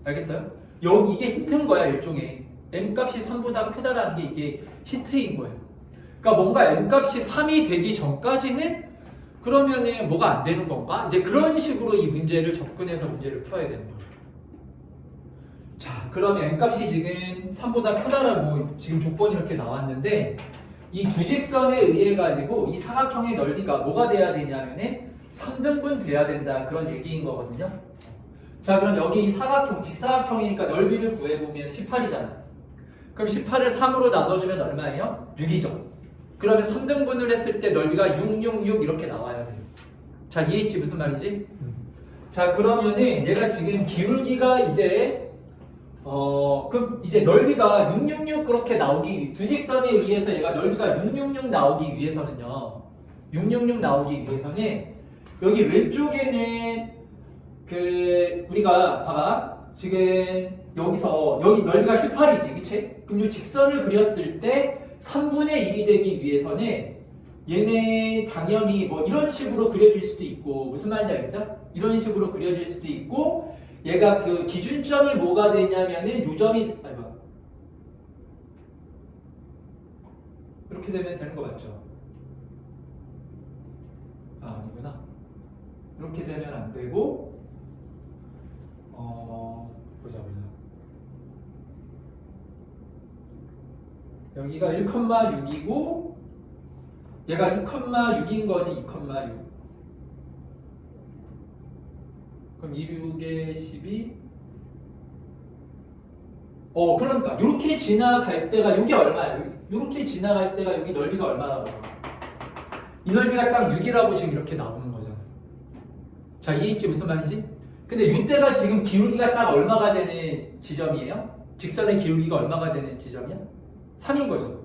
알겠어요? 이게 힌트인 거야, 일종의. n값이 3보다 크다라는 게 이게 힌트인 거예요. 그러니까 뭔가 n값이 3이 되기 전까지는 그러면은 뭐가 안 되는 건가? 이제 그런 식으로 이 문제를 접근해서 문제를 풀어야 되는 거예요. 자, 그러면 n값이 지금 3보다 크다라고 지금 조건이 이렇게 나왔는데 이 두 직선에 의해 가지고 이 사각형의 넓이가 뭐가 돼야 되냐면은 3등분 돼야 된다 그런 얘기인 거거든요. 자, 그럼 여기 이 사각형, 직사각형이니까 넓이를 구해보면 18이잖아. 그럼 18을 3으로 나눠주면 얼마예요? 6이죠. 그러면 3등분을 했을 때 넓이가 666 이렇게 나와야 돼요. 자, 이해했지? 무슨 말인지? 자, 그러면은 얘가 지금 기울기가 이제 그럼 이제 넓이가 666 그렇게 나오기 두 직선에 의해서 얘가 넓이가 666 나오기 위해서는요. 666 나오기 위해서는 여기 왼쪽에는 그 우리가 봐봐. 지금 여기 넓이가 18이지. 그치? 그럼 이 직선을 그렸을 때 3분의 1이 되기 위해서는 얘네 당연히 뭐 이런 식으로 그려질 수도 있고 무슨 말인지 알겠어요? 이런 식으로 그려질 수도 있고 얘가 그 기준점이 뭐가 되냐면은 요점이 이렇게 되면 되는 거 맞죠? 아, 아니구나. 이렇게 되면 안 되고 보자. 여기가 1,6이고 얘가 2,6인 거지. 2,6. 그럼 2,6에 12. 그러니까 이렇게 지나갈 때가 여기 얼마야? 이렇게 지나갈 때가 여기 넓이가 얼마라고? 이 넓이가 딱 6이라고 지금 이렇게 나오는 거잖아. 자, 이해했지? 무슨 말인지? 근데 이때가 지금 기울기가 딱 얼마가 되는 지점이에요? 직선의 기울기가 얼마가 되는 지점이야? 3인 거죠.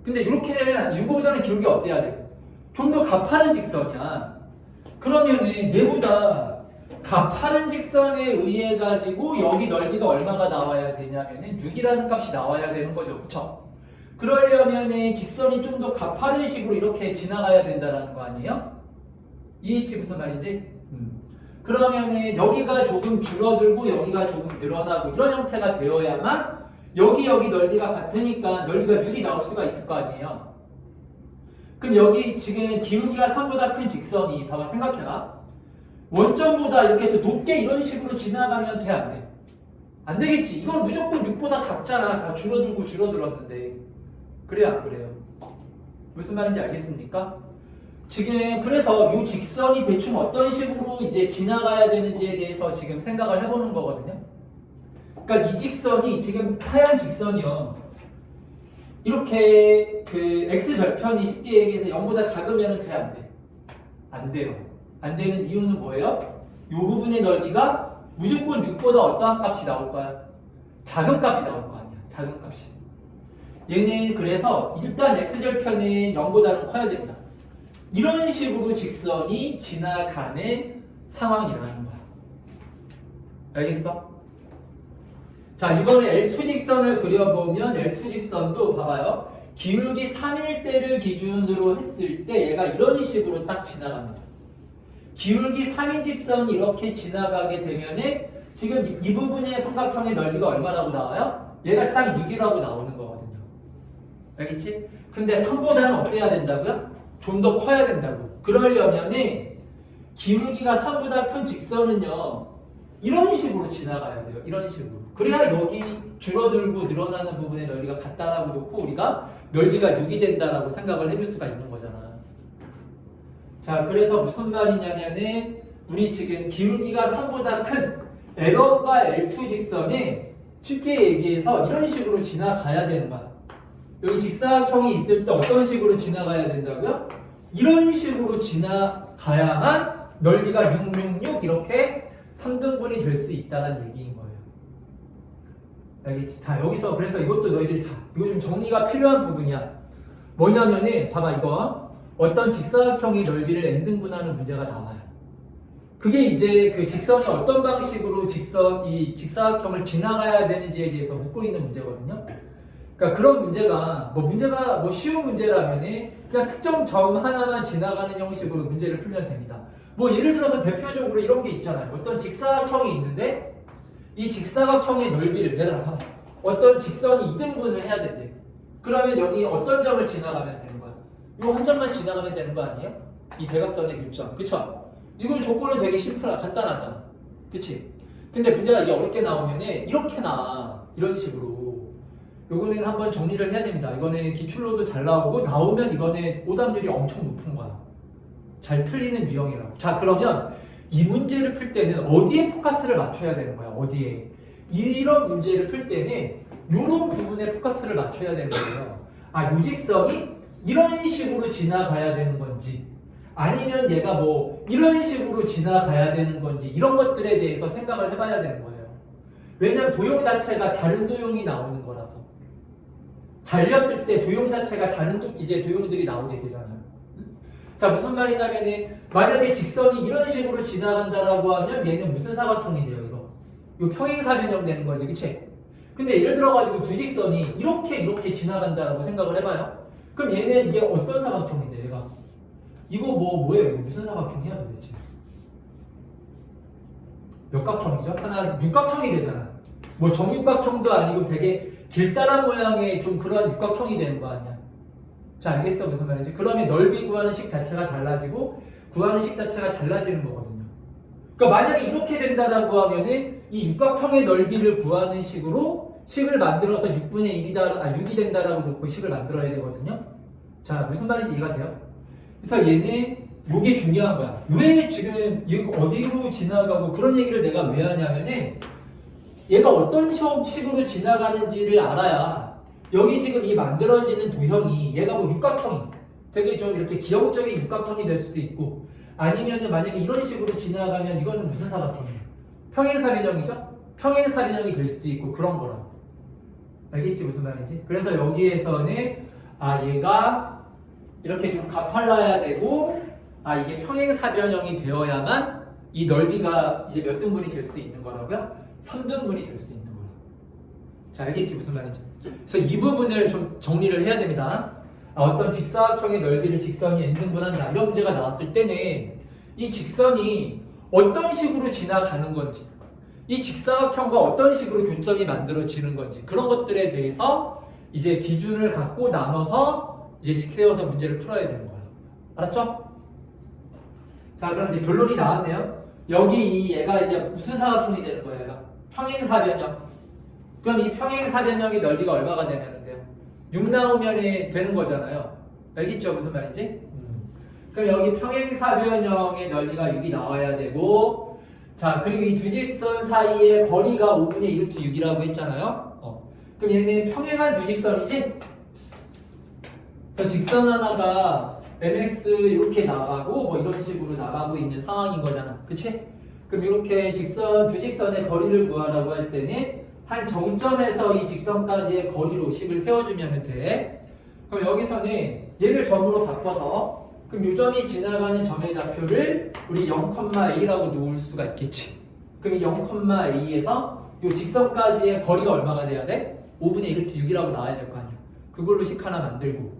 근데 이렇게 되면 이거보다는 기울기가 어때야 돼? 좀 더 가파른 직선이야. 그러면은 얘보다 가파른 직선에 의해 가지고 여기 넓이가 얼마가 나와야 되냐면은 6이라는 값이 나와야 되는 거죠. 그쵸? 그러려면은 직선이 좀 더 가파른 식으로 이렇게 지나가야 된다는 거 아니에요? 이해했지? 무슨 말인지? 그러면은 여기가 조금 줄어들고 여기가 조금 늘어나고 이런 형태가 되어야만 여기 넓이가 같으니까 넓이가 6이 나올 수가 있을 거 아니에요. 그럼 여기 지금 기울기가 3보다 큰 직선이 봐봐 생각해봐. 원점보다 이렇게 더 높게 이런 식으로 지나가면 돼 안 돼? 안 되겠지. 이건 무조건 6보다 작잖아. 다 줄어들었는데. 그래요 안 그래요? 무슨 말인지 알겠습니까? 지금 그래서 이 직선이 대충 어떤 식으로 이제 지나가야 되는지에 대해서 지금 생각을 해보는 거거든요. 그러니까 이 직선이 지금 하얀 직선이요. 이렇게 그 x절편이 쉽게 얘기해서 0보다 작으면 돼 안 돼? 안 돼요. 안 되는 이유는 뭐예요? 이 부분의 넓이가 무조건 6보다 어떠한 값이 나올 거야? 작은 값이 나올 거 아니야. 작은 값이. 얘는 그래서 일단 x절편은 0보다는 커야 됩니다. 이런 식으로 직선이 지나가는 상황이라는 거야. 알겠어? 자, 이번에 L2 직선을 그려보면 L2 직선도 봐봐요. 기울기 3일 때를 기준으로 했을 때 얘가 이런 식으로 딱 지나갑니다. 기울기 3인 직선이 이렇게 지나가게 되면은 지금 이 부분의 삼각형의 넓이가 얼마라고 나와요? 얘가 딱 6이라고 나오는 거거든요. 알겠지? 근데 3보다는 어때야 된다고요? 좀 더 커야 된다고. 그러려면은 기울기가 3보다 큰 직선은요. 이런 식으로 지나가야 돼요. 이런 식으로. 그래야 여기 줄어들고 늘어나는 부분의 넓이가 같다라고 놓고 우리가 넓이가 6이 된다라고 생각을 해줄 수가 있는 거잖아. 자, 그래서 무슨 말이냐면은 우리 지금 기울기가 3보다 큰 L1과 L2 직선에 쉽게 얘기해서 이런 식으로 지나가야 되는 거야. 여기 직사각형이 있을 때 어떤 식으로 지나가야 된다고요? 이런 식으로 지나가야만 넓이가 666 이렇게 3등분이 될 수 있다는 얘기인 거예요. 알겠지? 자, 여기서 그래서 이것도 너희들이 이거 좀 정리가 필요한 부분이야. 뭐냐면은 봐봐, 이거 어떤 직사각형의 넓이를 n등분하는 문제가 나와요. 그게 이제 그 직선이 어떤 방식으로 이 직사각형을 지나가야 되는지에 대해서 묻고 있는 문제거든요. 그러니까 그런 문제가 뭐 쉬운 문제라면은 그냥 특정 점 하나만 지나가는 형식으로 문제를 풀면 됩니다. 뭐 예를 들어서 대표적으로 이런 게 있잖아요. 어떤 직사각형이 있는데 이 직사각형의 넓이를 얘들아 봐봐. 어떤 직선이 2등분을 해야 된대. 그러면 여기 어떤 점을 지나가면 되는 거야? 이 한 점만 지나가면 되는 거 아니에요? 이 대각선의 교점. 그쵸? 이건 조건은 되게 간단하잖아. 그치? 근데 문제가 이게 어렵게 나오면은 이렇게 나와. 이런 식으로. 요거는 한번 정리를 해야 됩니다. 이거는 기출로도 잘 나오면 이거는 오답률이 엄청 높은 거야. 잘 틀리는 유형이라고. 자, 그러면 이 문제를 풀 때는 어디에 포커스를 맞춰야 되는 거야? 어디에? 이런 문제를 풀 때는 이런 부분에 포커스를 맞춰야 되는 거예요. 아, 요직선이 이런 식으로 지나가야 되는 건지 아니면 얘가 뭐 이런 식으로 지나가야 되는 건지 이런 것들에 대해서 생각을 해봐야 되는 거예요. 왜냐면 도형 자체가 다른 도형이 나오는 거라서. 잘렸을 때 도형 자체가 다른 도형들이 나오게 되잖아요. 자, 무슨 말이냐면은 만약에 직선이 이런 식으로 지나간다라고 하면 얘는 무슨 사각형이 돼요, 이거 평행사변형 되는 거지, 그치? 근데 예를 들어가지고 두 직선이 이렇게 지나간다라고 생각을 해봐요. 그럼 얘는 이게 어떤 사각형인데, 얘가? 이거 뭐예요? 이거 무슨 사각형이야, 도대체? 몇 각형이죠? 하나 육각형이 되잖아. 뭐 정육각형도 아니고 되게 길다란 모양의 좀 그런 육각형이 되는 거 아니야? 자, 알겠어? 무슨 말인지? 그러면 넓이 구하는 식 자체가 달라지고 구하는 식 자체가 달라지는 거거든요. 그러니까 만약에 이렇게 된다라고 하면은 이 육각형의 넓이를 구하는 식을 만들어서 6분의 6이 된다라고 놓고 식을 만들어야 되거든요. 자, 무슨 말인지 이해가 돼요? 그래서 요게 중요한 거야. 왜 지금 이거 어디로 지나가고 그런 얘기를 내가 왜 하냐면은 얘가 어떤 식으로 지나가는지를 알아야 여기 지금 이 만들어지는 도형이 얘가 뭐 육각형이 되게 좀 이렇게 기형적인 육각형이 될 수도 있고 아니면은 만약에 이런 식으로 지나가면 이거는 무슨 사각형이에요? 평행사변형이죠? 평행사변형이 될 수도 있고 그런 거라고. 알겠지 무슨 말인지? 그래서 여기에서는 얘가 이렇게 좀 가팔라야 되고 이게 평행사변형이 되어야만 이 넓이가 이제 몇 등분이 될 수 있는 거라고요? 3등분이 될 수 있는 거예요. 자, 알겠지? 무슨 말인지. 그래서 이 부분을 좀 정리를 해야 됩니다. 어떤 직사각형의 넓이를 직선이 n등분한다. 이런 문제가 나왔을 때는 이 직선이 어떤 식으로 지나가는 건지, 이 직사각형과 어떤 식으로 교점이 만들어지는 건지, 그런 것들에 대해서 이제 기준을 갖고 나눠서 이제 식세워서 문제를 풀어야 되는 거예요. 알았죠? 자, 그럼 이제 결론이 나왔네요. 여기 얘가 이제 무슨 사각형이 되는 거예요? 얘가? 평행사변형. 그럼 이 평행사변형의 넓이가 얼마가 되면 돼요? 6 나오면 되는 거잖아요. 알겠죠? 무슨 말인지? 그럼 여기 평행사변형의 넓이가 6이 나와야 되고, 자, 그리고 이 두 직선 사이의 거리가 5분의 1 루트 6이라고 했잖아요. 그럼 얘는 평행한 두 직선이지? 그래서 직선 하나가 mx 이렇게 나가고 뭐 이런 식으로 나가고 있는 상황인 거잖아. 그치? 그럼 이렇게 두 직선의 거리를 구하라고 할 때는 한 정점에서 이 직선까지의 거리로 식을 세워주면 돼. 그럼 여기서는 얘를 점으로 바꿔서 그럼 이 점이 지나가는 점의 좌표를 우리 0,a라고 놓을 수가 있겠지. 그럼 이 0,a에서 이 직선까지의 거리가 얼마가 돼야 돼? 5분의 1 루트 6이라고 나와야 될 거 아니야. 그걸로 식 하나 만들고.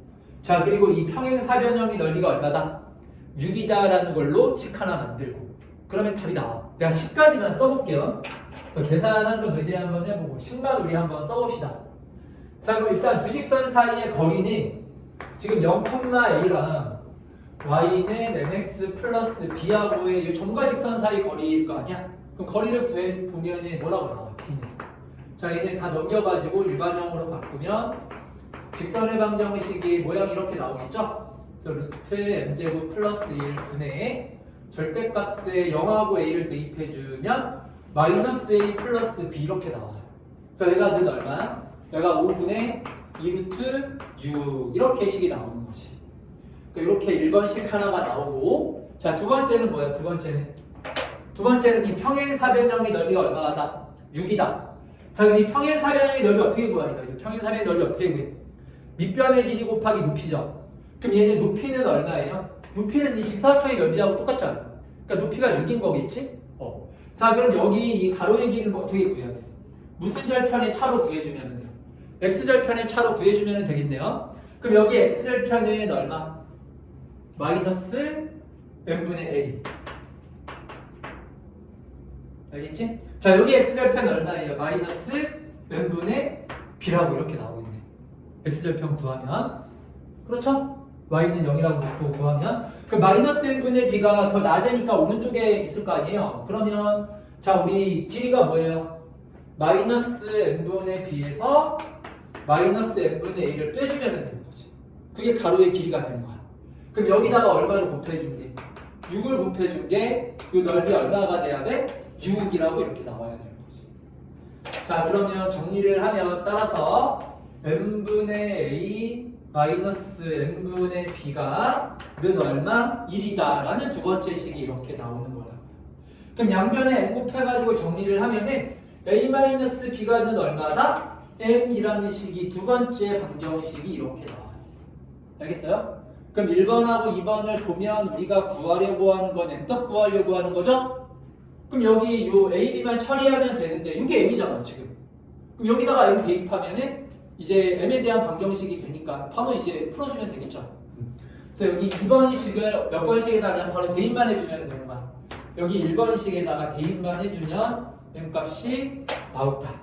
자, 그리고 이 평행사변형의 넓이가 얼마다? 6이다라는 걸로 식 하나 만들고. 그러면 답이 나와. 내가 10까지만 써볼게요. 계산한 거 너희들이 한번 해보고 10만 우리 한번 써봅시다. 자, 그럼 일단 두 직선 사이의 거리는 지금 0,a랑 y는 mx 플러스 b하고의 이 점과 직선 사이 거리일 거 아니야? 그럼 거리를 구해보면 뭐라고 나와? b는. 자, 얘는 다 넘겨가지고 일반형으로 바꾸면 직선의 방정식이 모양이 이렇게 나오겠죠? 그래서 루트 m제곱 플러스 1 분의 절대값에 0하고 a를 대입해주면 마이너스 a 플러스 b 이렇게 나와요. 그래서 얘가 는 얼마? 얘가 5분의 2루트 6 이렇게 식이 나오는 거지. 그러니까 이렇게 1번식 하나가 나오고 자, 두 번째는 뭐야? 두 번째는 이 평행사변형의 넓이가 얼마다? 6이다. 자, 그럼 이 평행사변형의 넓이 어떻게 구하니까? 평행사변의 넓이 어떻게 구해? 밑변의 길이 곱하기 높이죠. 그럼 얘는 높이는 얼마예요? 높이는 이 직사각형의 넓이하고 똑같잖아. 그러니까 높이가 6인 거겠지? 자, 그럼 여기 이 가로의 길이는 어떻게 구해야 돼? 무슨 절편의 차로 구해주면 돼요? x절편의 차로 구해주면 되겠네요. 그럼 여기 x절편은 얼마? 마이너스 n분의 a. 알겠지? 자, 여기 x절편 얼마예요? 마이너스 n분의 b라고 이렇게 나오겠네. x절편 구하면. 그렇죠? y는 0이라고 놓고 구하면. 그 마이너스 n분의 b가 더 낮으니까 오른쪽에 있을 거 아니에요? 그러면 자, 우리 길이가 뭐예요? 마이너스 n분의 b에서 마이너스 n분의 a를 빼주면 되는 거지. 그게 가로의 길이가 되는 거야. 그럼 여기다가 얼마를 곱해준 게? 6을 곱해준 게 이 넓이 얼마가 돼야 돼? 6이라고 이렇게 나와야 되는 거지. 자, 그러면 정리를 하면 따라서 n분의 a 마이너스 n분의 b가 는 얼마? 1이다 라는 두 번째 식이 이렇게 나오는 거라고요. 그럼 양변에 n 곱해가지고 정리를 하면은 a 마이너스 b가 는 얼마다? m이라는 식이 두 번째 방정식이 이렇게 나와요. 알겠어요? 그럼 1번하고 2번을 보면 우리가 구하려고 하는 건 n떡 구하려고 하는 거죠? 그럼 여기 요 a, b만 처리하면 되는데 이게 m이잖아 지금. 그럼 여기다가 m 대입하면은 이제 m에 대한 방정식이 되니까 바로 이제 풀어주면 되겠죠. 그래서 여기 2번식을 몇 번씩에다가 그냥 바로 대입만 해주면 되는 거야. 여기 1번식에다가 대입만 해주면 m 값이 나왔다.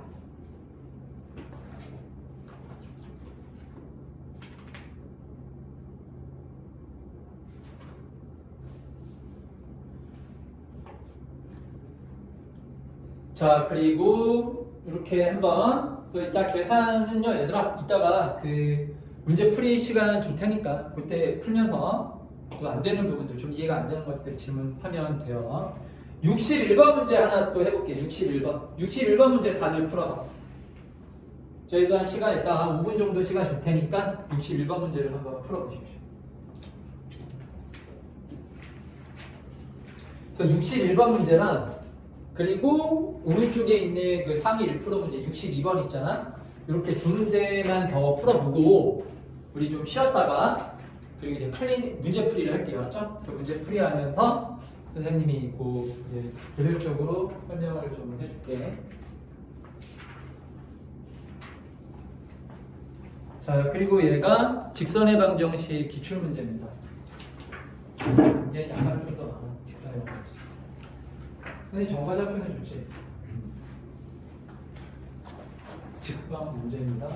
자, 그리고 이렇게 한번 또 이따 계산은요 얘들아 이따가 그 문제풀이 시간 줄 테니까 그때 풀면서 또 안 되는 부분들 좀 이해가 안 되는 것들 질문하면 돼요. 61번 문제 하나 또 해볼게요. 61번 문제 다들 풀어봐. 저희가 시간 이따 한 5분 정도 시간 줄 테니까 61번 문제를 한번 풀어보십시오. 그래서 61번 문제는 그리고 오른쪽에 있는 그 상위 1% 문제 62번 있잖아. 이렇게 두 문제만 더 풀어보고 우리 좀 쉬었다가 그리고 이제 문제풀이를 할게요. 알았죠? 그래서 문제풀이 하면서 선생님이 그 이제 개별적으로 설명을 좀 해줄게. 자, 그리고 얘가 직선의 방정식 기출문제입니다. 이게 약간 좀 더 많아. 직선의 방정식. 근데 정과자표는 좋지. 직방 문제입니다.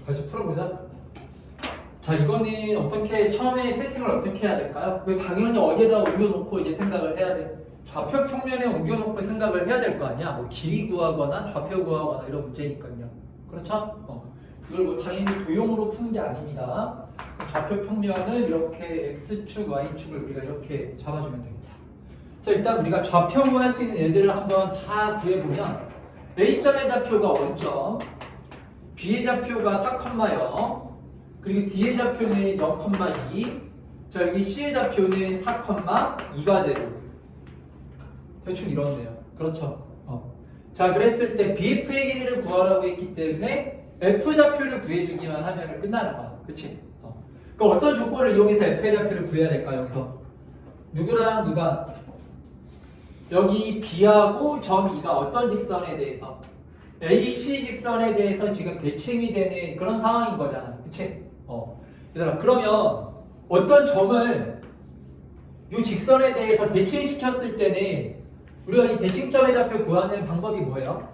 다시 풀어보자. 자, 이거는 어떻게 처음에 세팅을 어떻게 해야 될까요? 당연히 어디에다 올려놓고 이제 생각을 해야 돼. 좌표 평면에 옮겨놓고 생각을 해야 될 거 아니야. 뭐 길이 구하거나 좌표 구하거나 이런 문제니까요. 그렇죠? 이걸 뭐 당연히 도형으로 푸는 게 아닙니다. 좌표 평면을 이렇게 x축, y축을 우리가 이렇게 잡아주면 되겠다. 자, 일단 우리가 좌표 구할 수 있는 애들을 한번 다 구해보면 A점의 좌표가 5점, B의 좌표가 4,0, 그리고 D의 좌표는 0,2, 자 여기 C의 좌표는 4,2가 되고 대충 이렇네요. 그렇죠? 자, 그랬을 때 BF의 길이를 구하라고 했기 때문에 F 좌표를 구해주기만 하면 끝나는 거야. 그치? 그럼 어떤 조건을 이용해서 F의 좌표를 구해야 될까요? 여기서 누구랑 누가? 여기 B하고 점 E가 어떤 직선에 대해서? AC 직선에 대해서 지금 대칭이 되는 그런 상황인 거잖아. 그치? 얘들아, 그러면 어떤 점을 이 직선에 대해서 대칭시켰을 때는 우리가 이 대칭점의 좌표 구하는 방법이 뭐예요?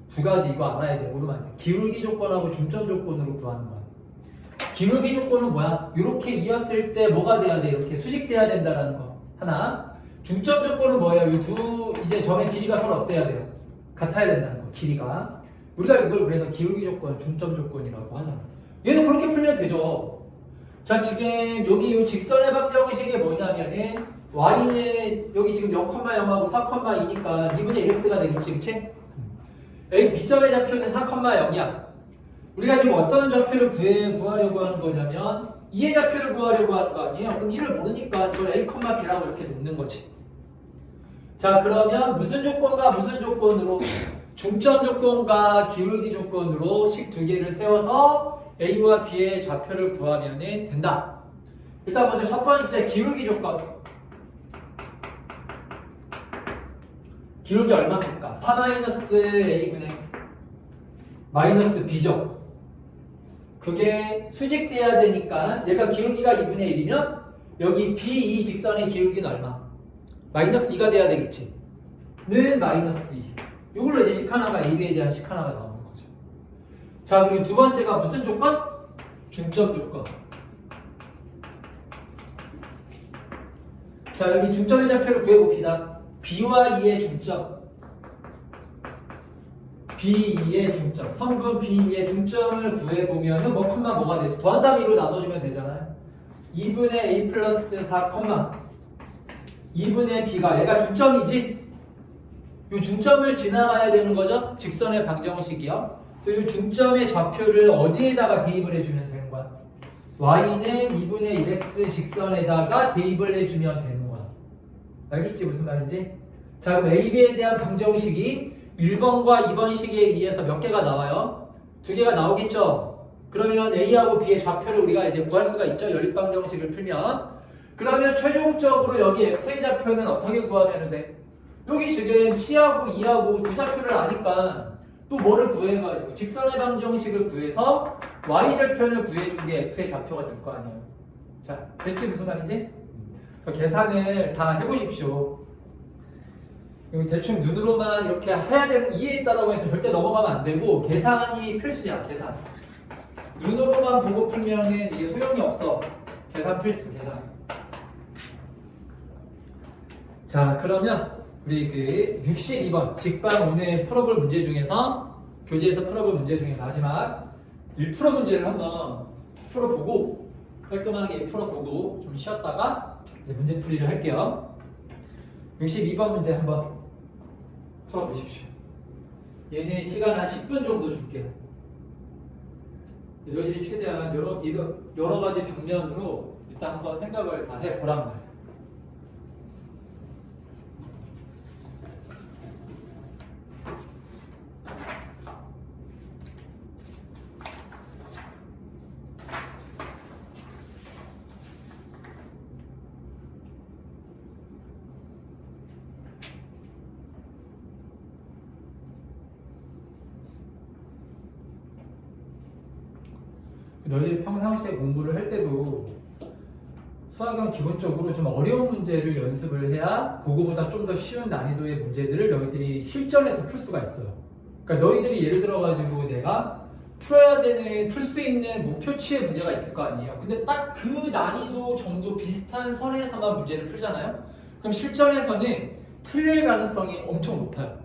두 가지 이거 알아야 돼. 모르면 안 돼. 기울기 조건하고 중점 조건으로 구하는 거야. 기울기 조건은 뭐야? 이렇게 이었을 때 뭐가 돼야 돼? 이렇게 수직돼야 된다라는 거. 하나. 중점 조건은 뭐예요? 이 두 이제 점의 길이가 서로 어때야 돼요? 같아야 된다는 거. 길이가. 우리가 이걸 그래서 기울기 조건, 중점 조건이라고 하잖아. 얘는 그렇게 풀면 되죠. 자, 지금 여기 이 직선의 방정식이 뭐냐면은 y는 여기 지금 0,0하고 4,2니까 2분의 1x가 되겠지, 그치? A, B점의 좌표는 4,0이야. 우리가 지금 어떤 좌표를 구하려고 하는 거냐면 2의 좌표를 구하려고 하는 거 아니에요? 그럼 2를 모르니까 이걸 A, B라고 이렇게 놓는 거지. 자, 그러면 무슨 조건과 무슨 조건으로? 중점 조건과 기울기 조건으로 식 두 개를 세워서 A와 B의 좌표를 구하면 된다. 일단 먼저 첫 번째 기울기 조건. 기울기 얼마입니까? 4-A분의 마이너스 B죠. 그게 수직돼야 되니까 얘가 기울기가 2분의 1이면 여기 B2 직선의 기울기는 얼마? 마이너스 2가 돼야 되겠지. 는 마이너스 2. 이걸로 이제 식 하나가 AB에 대한 식 하나가 나오는 거죠. 자, 그리고 두 번째가 무슨 조건? 중점 조건. 자, 여기 중점의 좌표를 구해봅시다. B와 2의 중점, B2의 중점, 성분 B2의 중점을 구해보면은 뭐 컴마 뭐가 되죠? 더한 다음에 2로 나눠주면 되잖아요. 2분의 A 플러스 4 컴마 2분의 B가 얘가 중점이지? 이 중점을 지나가야 되는 거죠? 직선의 방정식이요. 이 중점의 좌표를 어디에다가 대입을 해주면 되는 거야? Y는 2분의 1x 직선에다가 대입을 해주면 되는 거야. 알겠지? 무슨 말인지? 자, 그럼 AB에 대한 방정식이 1번과 2번 식에 의해서 몇 개가 나와요? 두 개가 나오겠죠? 그러면 A하고 B의 좌표를 우리가 이제 구할 수가 있죠? 연립방정식을 풀면. 그러면 최종적으로 여기 F의 좌표는 어떻게 구하면 돼? 여기 지금 C하고 E하고 두 좌표를 아니까 또 뭐를 구해가지고 직선의 방정식을 구해서 Y절편을 구해준 게 F의 좌표가 될 거 아니에요. 자, 됐지? 무슨 말인지? 계산을 다 해보십시오. 대충 눈으로만 이렇게 해야 되는 이해했다라고 해서 절대 넘어가면 안 되고 계산이 필수야. 계산. 눈으로만 보고 풀면은 이게 소용이 없어. 계산 필수. 계산. 자, 그러면 우리 그 62번 직방 오늘 풀어볼 문제 중에서 교재에서 풀어볼 문제 중에 마지막 1% 문제를 한번 풀어보고 깔끔하게 풀어보고 좀 쉬었다가 이제 문제풀이를 할게요. 62번 문제 한번 풀어보십시오. 얘는 시간 한 10분 정도 줄게요. 너희들이 최대한 여러 가지 방면으로 일단 한번 생각을 다 해보란 말이에요. 너희들이 평상시에 공부를 할 때도 수학은 기본적으로 좀 어려운 문제를 연습을 해야 그거보다 좀 더 쉬운 난이도의 문제들을 너희들이 실전에서 풀 수가 있어요. 그러니까 너희들이 예를 들어가지고 내가 풀어야 되는, 풀 수 있는 목표치의 문제가 있을 거 아니에요. 근데 딱 그 난이도 정도 비슷한 선에서만 문제를 풀잖아요. 그럼 실전에서는 틀릴 가능성이 엄청 높아요.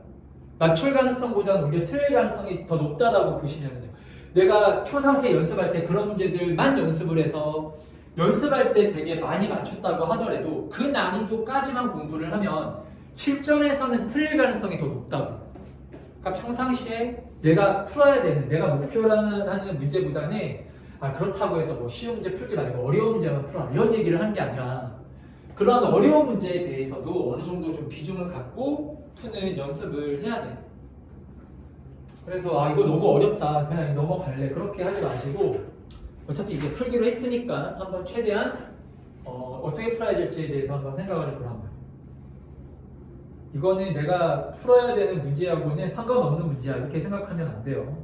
맞출 가능성보다는 오히려 틀릴 가능성이 더 높다라고 보시면 돼요. 내가 평상시에 연습할 때 그런 문제들만 연습을 해서 연습할 때 되게 많이 맞췄다고 하더라도 그 난이도까지만 공부를 하면 실전에서는 틀릴 가능성이 더 높다고. 그러니까 평상시에 내가 풀어야 되는, 내가 목표라는 하는 문제보다는 그렇다고 해서 뭐 쉬운 문제 풀지 말고 어려운 문제만 풀어라 이런 얘기를 하는 게 아니라 그러한 어려운 문제에 대해서도 어느 정도 좀 비중을 갖고 푸는 연습을 해야 돼. 그래서 이거 너무 어렵다 그냥 넘어갈래 그렇게 하지 마시고 어차피 이게 풀기로 했으니까 한번 최대한 어떻게 풀어야 될지에 대해서 한번 생각을 해보란 말이에요. 이거는 내가 풀어야 되는 문제하고는 상관없는 문제야 이렇게 생각하면 안 돼요.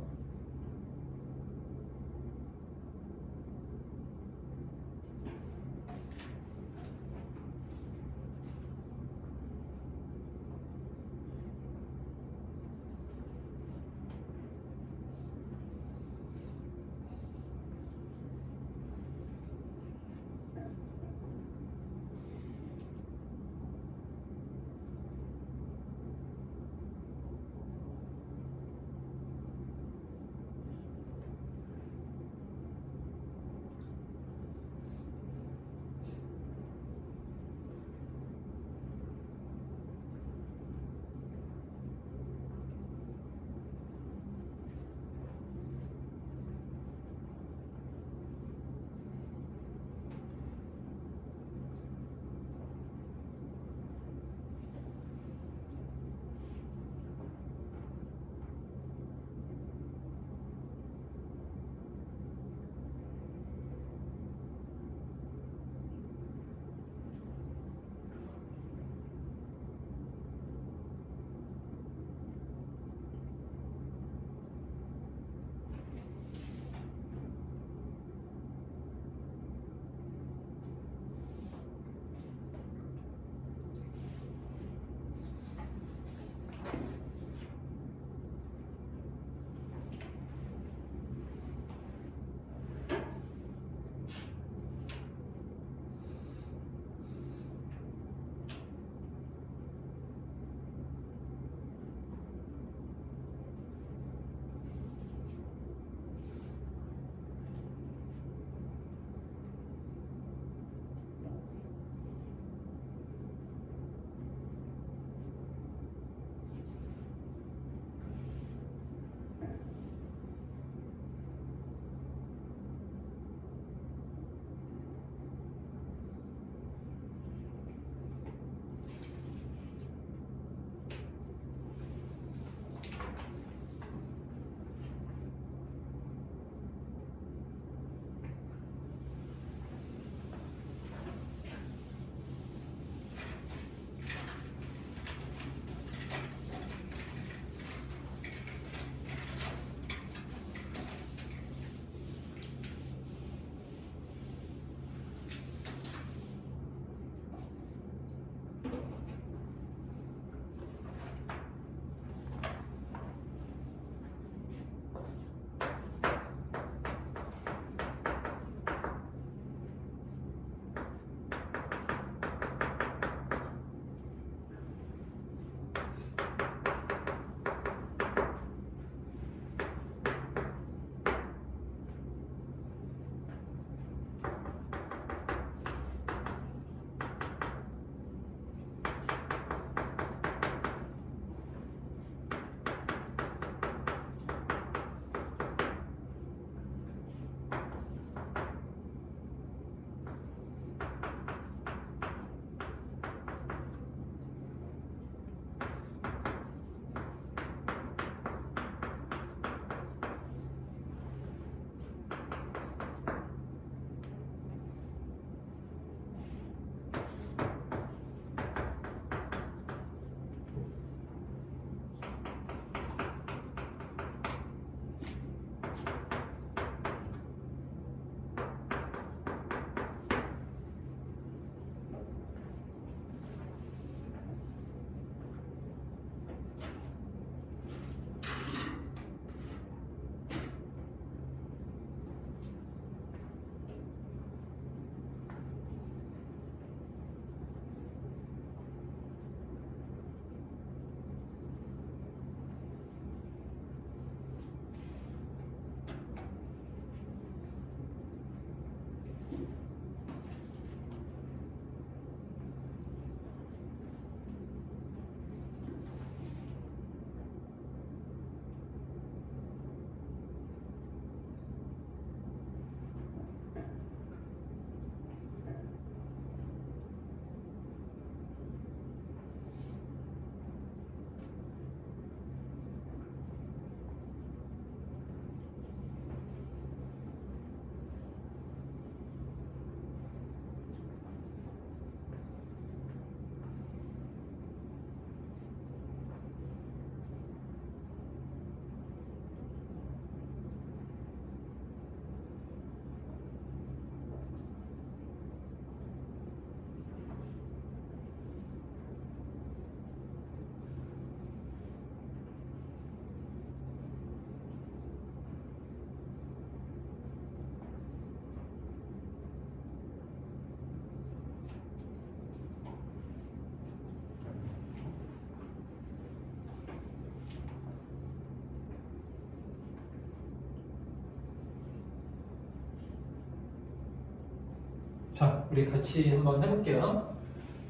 자, 우리 같이 한번 해볼게요.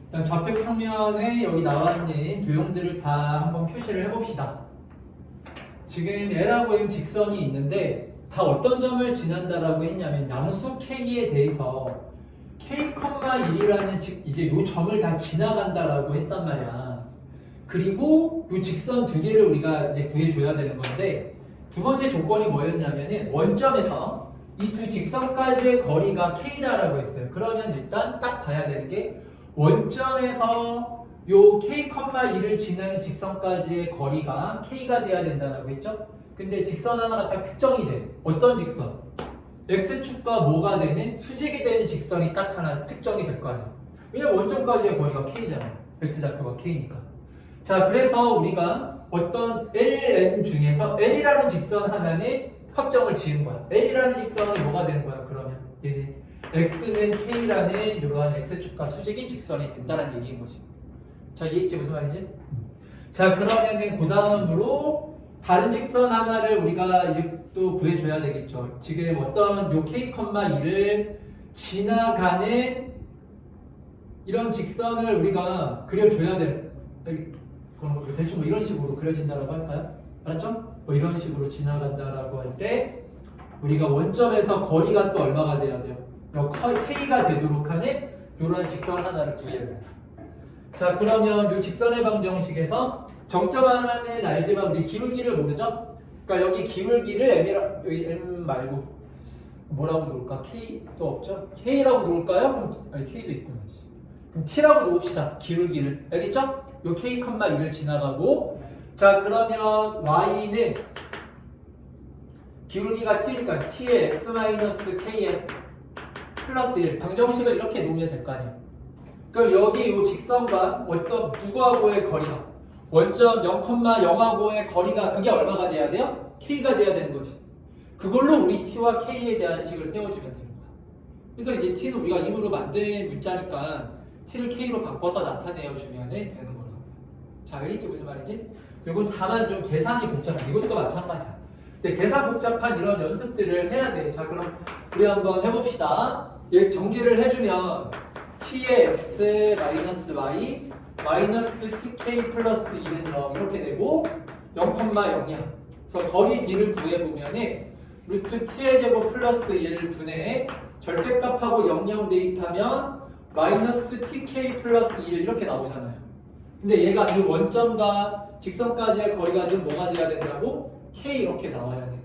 일단 좌표 평면에 여기 나와 있는 도형들을 다 한번 표시를 해봅시다. 지금 L하고 M 직선이 있는데 다 어떤 점을 지난다라고 했냐면 양수 K에 대해서 K,1이라는 이제 요 점을 다 지나간다라고 했단 말이야. 그리고 요 직선 두 개를 우리가 이제 구해줘야 되는 건데 두 번째 조건이 뭐였냐면은 원점에서 이 두 직선까지의 거리가 K다라고 했어요. 그러면 일단 딱 봐야 되는 게 원점에서 요 K,1을 지나는 직선까지의 거리가 K가 돼야 된다고 했죠? 근데 직선 하나가 딱 특정이 돼. 어떤 직선? X축과 뭐가 되는? 수직이 되는 직선이 딱 하나 특정이 될 거 아니야. 왜냐면 원점까지의 거리가 K잖아. X좌표가 K니까. 자, 그래서 우리가 어떤 LN 중에서 L이라는 직선 하나는 확정을 지은 거야. L이라는 직선이 뭐가 되는 거야? 그러면 얘는 X는 K라는 이러한 X축과 수직인 직선이 된다는 얘기인 거지. 자, 이해했지? 무슨 말이지? 자, 그러면은 그 다음으로 다른 직선 하나를 우리가 이제 또 구해줘야 되겠죠. 지금 어떤 요 K,1을 지나가는 이런 직선을 우리가 그려줘야 되는, 그럼 뭐 대충 뭐 이런 식으로 그려진다라고 할까요? 알았죠? 뭐 이런 식으로 지나간다라고 할 때 우리가 원점에서 거리가 또 얼마가 돼야 돼요? K가 되도록 하는 이런 직선 하나를 구해야 돼요. 자, 그러면 이 직선의 방정식에서 정점 하나는 알지만 우리 기울기를 모르죠? 그러니까 여기 기울기를 여기 M 말고 뭐라고 놓을까? K도 없죠? K라고 놓을까요? 그럼, 아니 K도 있구나. 그럼 T라고 놓읍시다. 기울기를. 알겠죠? 요 K,1을 지나가고 자, 그러면 Y는 기울기가 T니까 T의 X-K의 플러스 1 방정식을 이렇게 놓으면 될 거 아니에요. 그럼 여기 이 직선과 어떤 누구하고의 거리가 원점 0,0하고의 거리가 그게 얼마가 돼야 돼요? K가 돼야 되는 거지. 그걸로 우리 T와 K에 대한 식을 세워주면 되는 거야. 그래서 이제 T는 우리가 입으로 만든 문자니까 T를 K로 바꿔서 나타내어 주면 되는 거라고. 자, 알겠지? 무슨 말인지? 이건 다만 좀 계산이 복잡한 이것도 마찬가지야. 근데 계산 복잡한 이런 연습들을 해야 돼. 자, 그럼 우리 한번 해봅시다. 얘 정리를 해주면 T의 X 마이너스 Y 마이너스 TK 플러스 2는 0 이렇게 되고 0,0이야. 그래서 거리 D를 구해보면은 루트 T의 제곱 플러스 1 분의 절대값하고 00 대입하면 마이너스 TK 플러스 1 이렇게 나오잖아요. 근데 얘가 이 원점과 직선까지의 거리가 좀 뭐가 돼야 된다고? K 이렇게 나와야 되는 거야.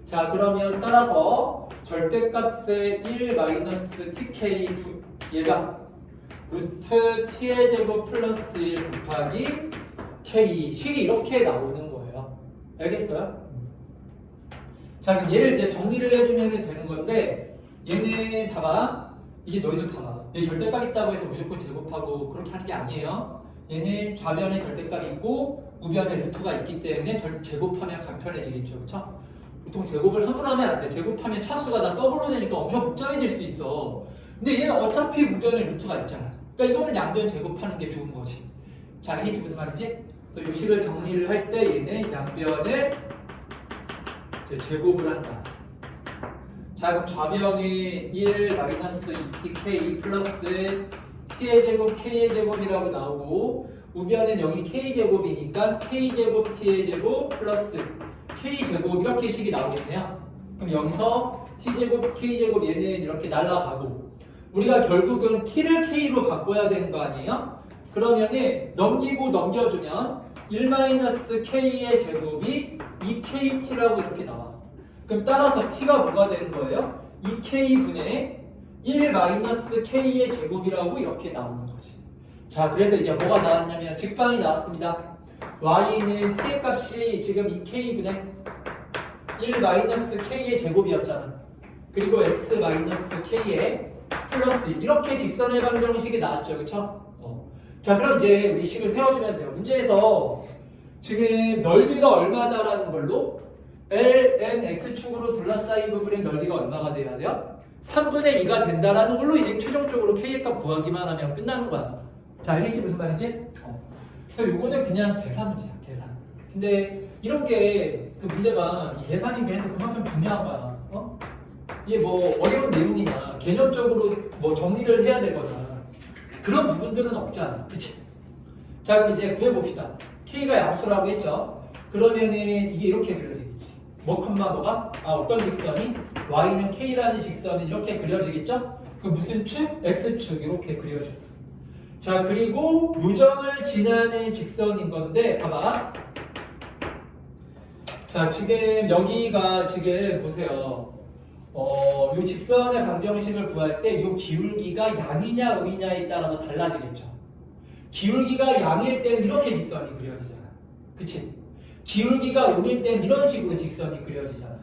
자, 그러면 따라서 절대값의 1 마이너스 TK 얘가 루트 T의 제곱 플러스 1 곱하기 K 식이 이렇게 나오는 거예요. 알겠어요? 자, 그럼 얘를 이제 정리를 해주면 되는 건데 얘는 봐봐. 이게 너희들 봐봐. 얘 절대값 있다고 해서 무조건 제곱하고 그렇게 하는 게 아니에요. 얘는 좌변에 절대값이 있고 우변에 루트가 있기 때문에 제곱하면 간편해지겠죠. 그렇죠? 보통 제곱을 함부로 하면 안 돼. 제곱하면 차수가 다 더블로 되니까 엄청 복잡해질 수 있어. 근데 얘는 어차피 우변에 루트가 있잖아. 그러니까 이거는 양변 제곱하는 게 좋은 거지. 자, 알겠지? 무슨 말인지? 이 식을 정리를 할 때 얘는 양변을 제곱을 한다. 자, 그럼 좌변이 1 마이너스 2tk 플러스 t의 제곱 k의 제곱이라고 나오고 우변은 여기 k 제곱이니까 k 제곱 t의 제곱 플러스 k 제곱 이렇게 식이 나오겠네요. 그럼 여기서 t 제곱 k 제곱 얘는 이렇게 날아가고 우리가 결국은 t를 k로 바꿔야 되는 거 아니에요? 그러면은 넘기고 넘겨주면 1 마이너스 k의 제곱이 2kt라고 이렇게 나와. 그럼 따라서 t가 뭐가 되는 거예요? 2k분의 1 마이너스 k의 제곱이라고 이렇게 나오는 거지. 자, 그래서 이제 뭐가 나왔냐면 직방이 나왔습니다. y는 t의 값이 지금 2k분의 1 마이너스 k의 제곱이었잖아. 그리고 x 마이너스 k의 플러스 1 이렇게 직선의 방정식이 나왔죠. 그쵸? 자, 그럼 이제 우리 식을 세워주면 돼요. 문제에서 지금 넓이가 얼마다라는 걸로 L, M, X축으로 둘러싸인 부분의 넓이가 얼마가 돼야 돼요? 3분의 2가 된다라는 걸로 이제 최종적으로 K의 값 구하기만 하면 끝나는 거야. 자, 알겠지? 무슨 말인지? 그래서 요거는 그냥 계산 문제야, 계산. 근데 이런 게 그 문제가 이 계산이 그래서 그만큼 중요한 거야. 이게 뭐 어려운 내용이나 개념적으로 뭐 정리를 해야 되거나 그런 부분들은 없잖아. 그치? 자, 그럼 이제 구해봅시다. K가 양수라고 했죠? 그러면은 이게 이렇게 그려지겠지. 뭐 컴마 뭐가? 어떤 직선이? Y는 K라는 직선이 이렇게 그려지겠죠? 그 무슨 축? X축 이렇게 그려주고. 자, 그리고 요점을 지나는 직선인 건데 봐봐. 자, 지금 여기가 지금 보세요. 요 직선의 방정식을 구할 때 요 기울기가 양이냐 음이냐에 따라서 달라지겠죠. 기울기가 양일 땐 이렇게 직선이 그려지잖아. 그치? 기울기가 음일 땐 이런 식으로 직선이 그려지잖아요.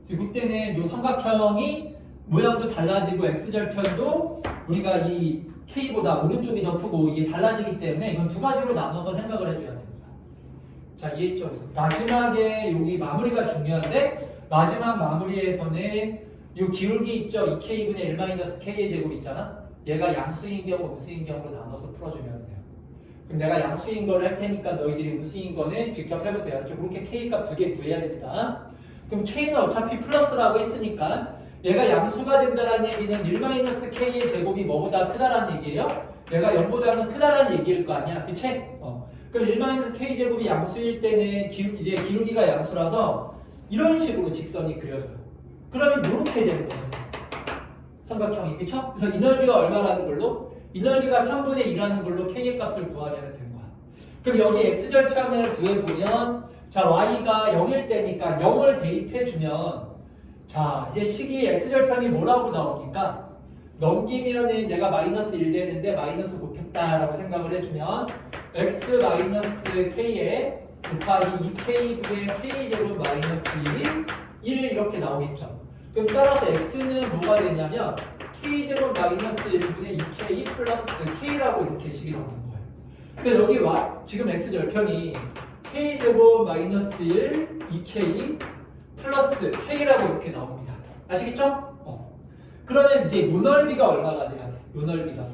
그때는 요 삼각형이 모양도 달라지고 x절편도 우리가 이 k보다 오른쪽이 더 크고 이게 달라지기 때문에 이건 두 가지로 나눠서 생각을 해줘야 됩니다. 자, 이해했죠? 그래서 마지막에 여기 마무리가 중요한데 마지막 마무리에서는 이 기울기 있죠? 2k분의 1-k의 제곱 있잖아? 얘가 양수인 경우, 음수인 경우로 나눠서 풀어주면 돼요. 그럼 내가 양수인 거를 할 테니까 너희들이 음수인 거는 직접 해보세요. 그렇게 k 값 두 개 구해야 됩니다. 그럼 k는 어차피 플러스라고 했으니까 얘가 양수가 된다는 얘기는 1-k의 제곱이 뭐보다 크다라는 얘기예요? 얘가 0보다는 크다라는 얘기일 거 아니야? 그치? 그럼 1-k 제곱이 양수일 때는 이제 기울기가 양수라서 이런 식으로 직선이 그려져요. 그러면 이렇게 되는 거예요. 삼각형이. 그쵸? 그래서 이 넓이가 얼마라는 걸로? 이 넓이가 3분의 2라는 걸로 k의 값을 구하면 된 거야. 그럼 여기 x절편을 구해보면 자, y가 0일 때니까 0을 대입해주면 자, 이제 식이 x절편이 뭐라고 나옵니까? 넘기면은 내가 마이너스 1 되는데 마이너스 곱했다라고 생각을 해주면 x 마이너스 k에 곱하기 2k분의 k제곱 마이너스 1이 1 이렇게 나오겠죠. 그럼 따라서 x는 뭐가 되냐면 k제곱 마이너스 1분의 2k 플러스 k라고 이렇게 식이 나오는 거예요. 그래서 여기 지금 x절편이 k제곱 마이너스 1, 2k 플러스 k라고 이렇게 나옵니다. 아시겠죠? 그러면 이제 요 넓이가 얼마가 돼요? 요 넓이가.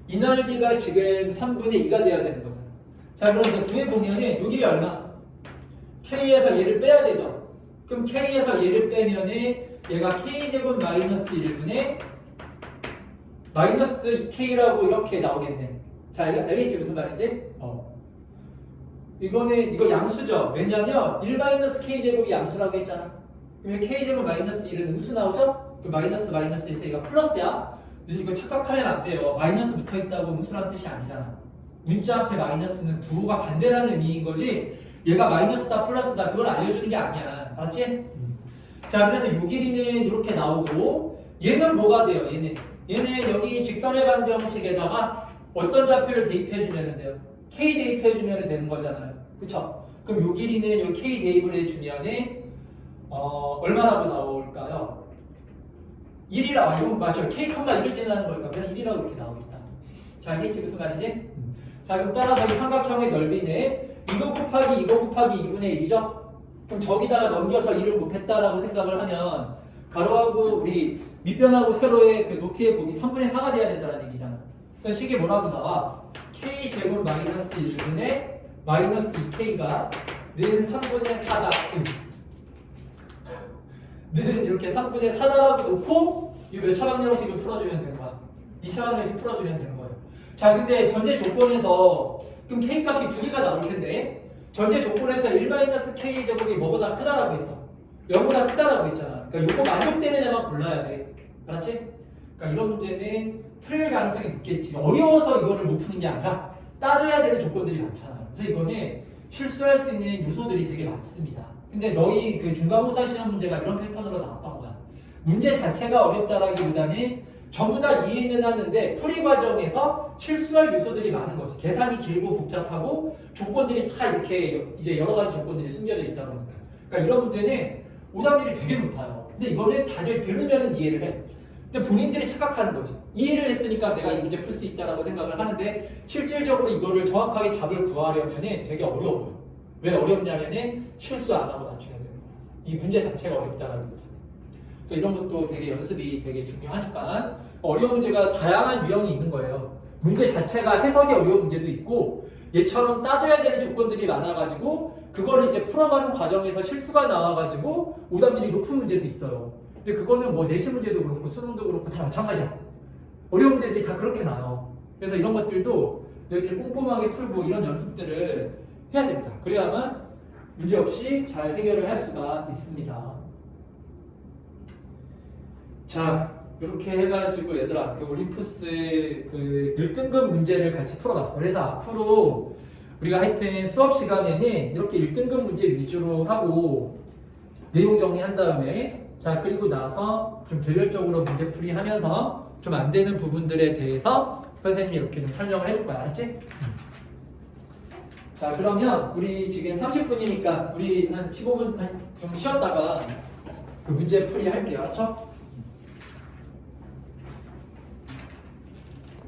이 넓이가 지금 3분의 2가 돼야 되는 거잖아요. 자, 그럼 이제 구해보면은 요 길이 얼마? k에서 얘를 빼야 되죠. 그럼 k에서 얘를 빼면은 얘가 k제곱 마이너스 1분의 마이너스 2k라고 이렇게 나오겠네. 자, 알겠지? 무슨 말인지? 이거 양수죠. 왜냐면 1-k제곱이 양수라고 했잖아. 그러면 k제곱 마이너스 1은 음수 나오죠? 그 마이너스에서 얘가 플러스야. 근데 이거 착각하면 안 돼요. 마이너스 붙어있다고 음수라는 뜻이 아니잖아. 문자 앞에 마이너스는 부호가 반대라는 의미인 거지 얘가 마이너스다 플러스다 그걸 알려주는 게 아니야. 알았지? 자, 그래서 요 길이는 이렇게 나오고 얘는 뭐가 돼요? 얘는 여기 직선의 방정식에다가 어떤 좌표를 대입해주면 돼요? k 대입해주면 되는 거잖아요. 그쵸? 그럼 요 길이는 요 k 대입을 해주면은 얼마라고 나올까요? 1이라, 이건 맞죠? k, 1을 지나는 거니까 그냥 1이라고 이렇게 나오겠다. 자, 알겠지? 무슨 말인지? 자, 그럼 따라서 이 삼각형의 넓이는 이거 곱하기 2분의 1이죠? 그럼 저기다가 넘겨서 1을 곱했다라고 생각을 하면 가로하고 우리 밑변하고 세로의 그 높이의 곱이 3분의 4가 돼야 된다는 얘기잖아. 그래서 식이 뭐라고 나와? k제곱 마이너스 1분의 마이너스 2k가 는 3분의 4다. 는 이렇게 3분의 4다라고 놓고 이 몇 차방정식을 풀어주면 되는 거야. 2차 방정식 풀어주면 되는 거예요. 자, 근데 전제 조건에서 그럼 k 값이 두 개가 나올 텐데 전제 조건에서 1-k 제곱이 뭐보다 크다라고 했어. 0보다 크다라고 했잖아. 그러니까 이거 만족되는 애만 골라야 돼. 알았지? 그러니까 이런 문제는 틀릴 가능성이 높겠지. 어려워서 이거를 못 푸는 게 아니라 따져야 되는 조건들이 많잖아. 그래서 이거는 실수할 수 있는 요소들이 되게 많습니다. 근데 너희 그 중간고사 시험 문제가 이런 패턴으로 나왔던 거야. 문제 자체가 어렵다라기보다는 전부 다 이해는 하는데 풀이 과정에서 실수할 요소들이 많은 거지. 계산이 길고 복잡하고 조건들이 다 이렇게 이제 여러 가지 조건들이 숨겨져 있다 보니까. 그러니까 이런 문제는 오답률이 되게 높아요. 근데 이거는 다들 들으면 이해를 해. 근데 본인들이 착각하는 거지. 이해를 했으니까 내가 이 문제 풀 수 있다라고 생각을 하는데 실질적으로 이거를 정확하게 답을 구하려면 되게 어려워요. 왜 어렵냐면은 실수 안 하고 맞춰야 되는 거라서. 이 문제 자체가 어렵다라기보다는. 그래서 이런 것도 되게 연습이 되게 중요하니까 어려운 문제가 다양한 유형이 있는 거예요. 문제 자체가 해석이 어려운 문제도 있고 얘처럼 따져야 되는 조건들이 많아가지고 그거를 이제 풀어가는 과정에서 실수가 나와가지고 오답률이 높은 문제도 있어요. 근데 그거는 뭐 내신 문제도 그렇고 수능도 그렇고 다 마찬가지야. 어려운 문제들이 다 그렇게 나와요. 그래서 이런 것들도 너희들이 꼼꼼하게 풀고 이런 연습들을 해야 됩니다. 그래야만 문제없이 잘 해결을 할 수가 있습니다. 자, 이렇게 해가지고 얘들아 그 올림푸스 그 1등급 문제를 같이 풀어봤어. 그래서 앞으로 우리가 하여튼 수업 시간에는 이렇게 1등급 문제 위주로 하고 내용 정리한 다음에 자 그리고 나서 좀 개별적으로 문제풀이 하면서 좀 안 되는 부분들에 대해서 선생님이 이렇게 좀 설명을 해줄 거야. 알았지? 자 그러면 우리 지금 30분이니까 우리 한 15분 좀 쉬었다가 그 문제풀이 할게요. 알았죠?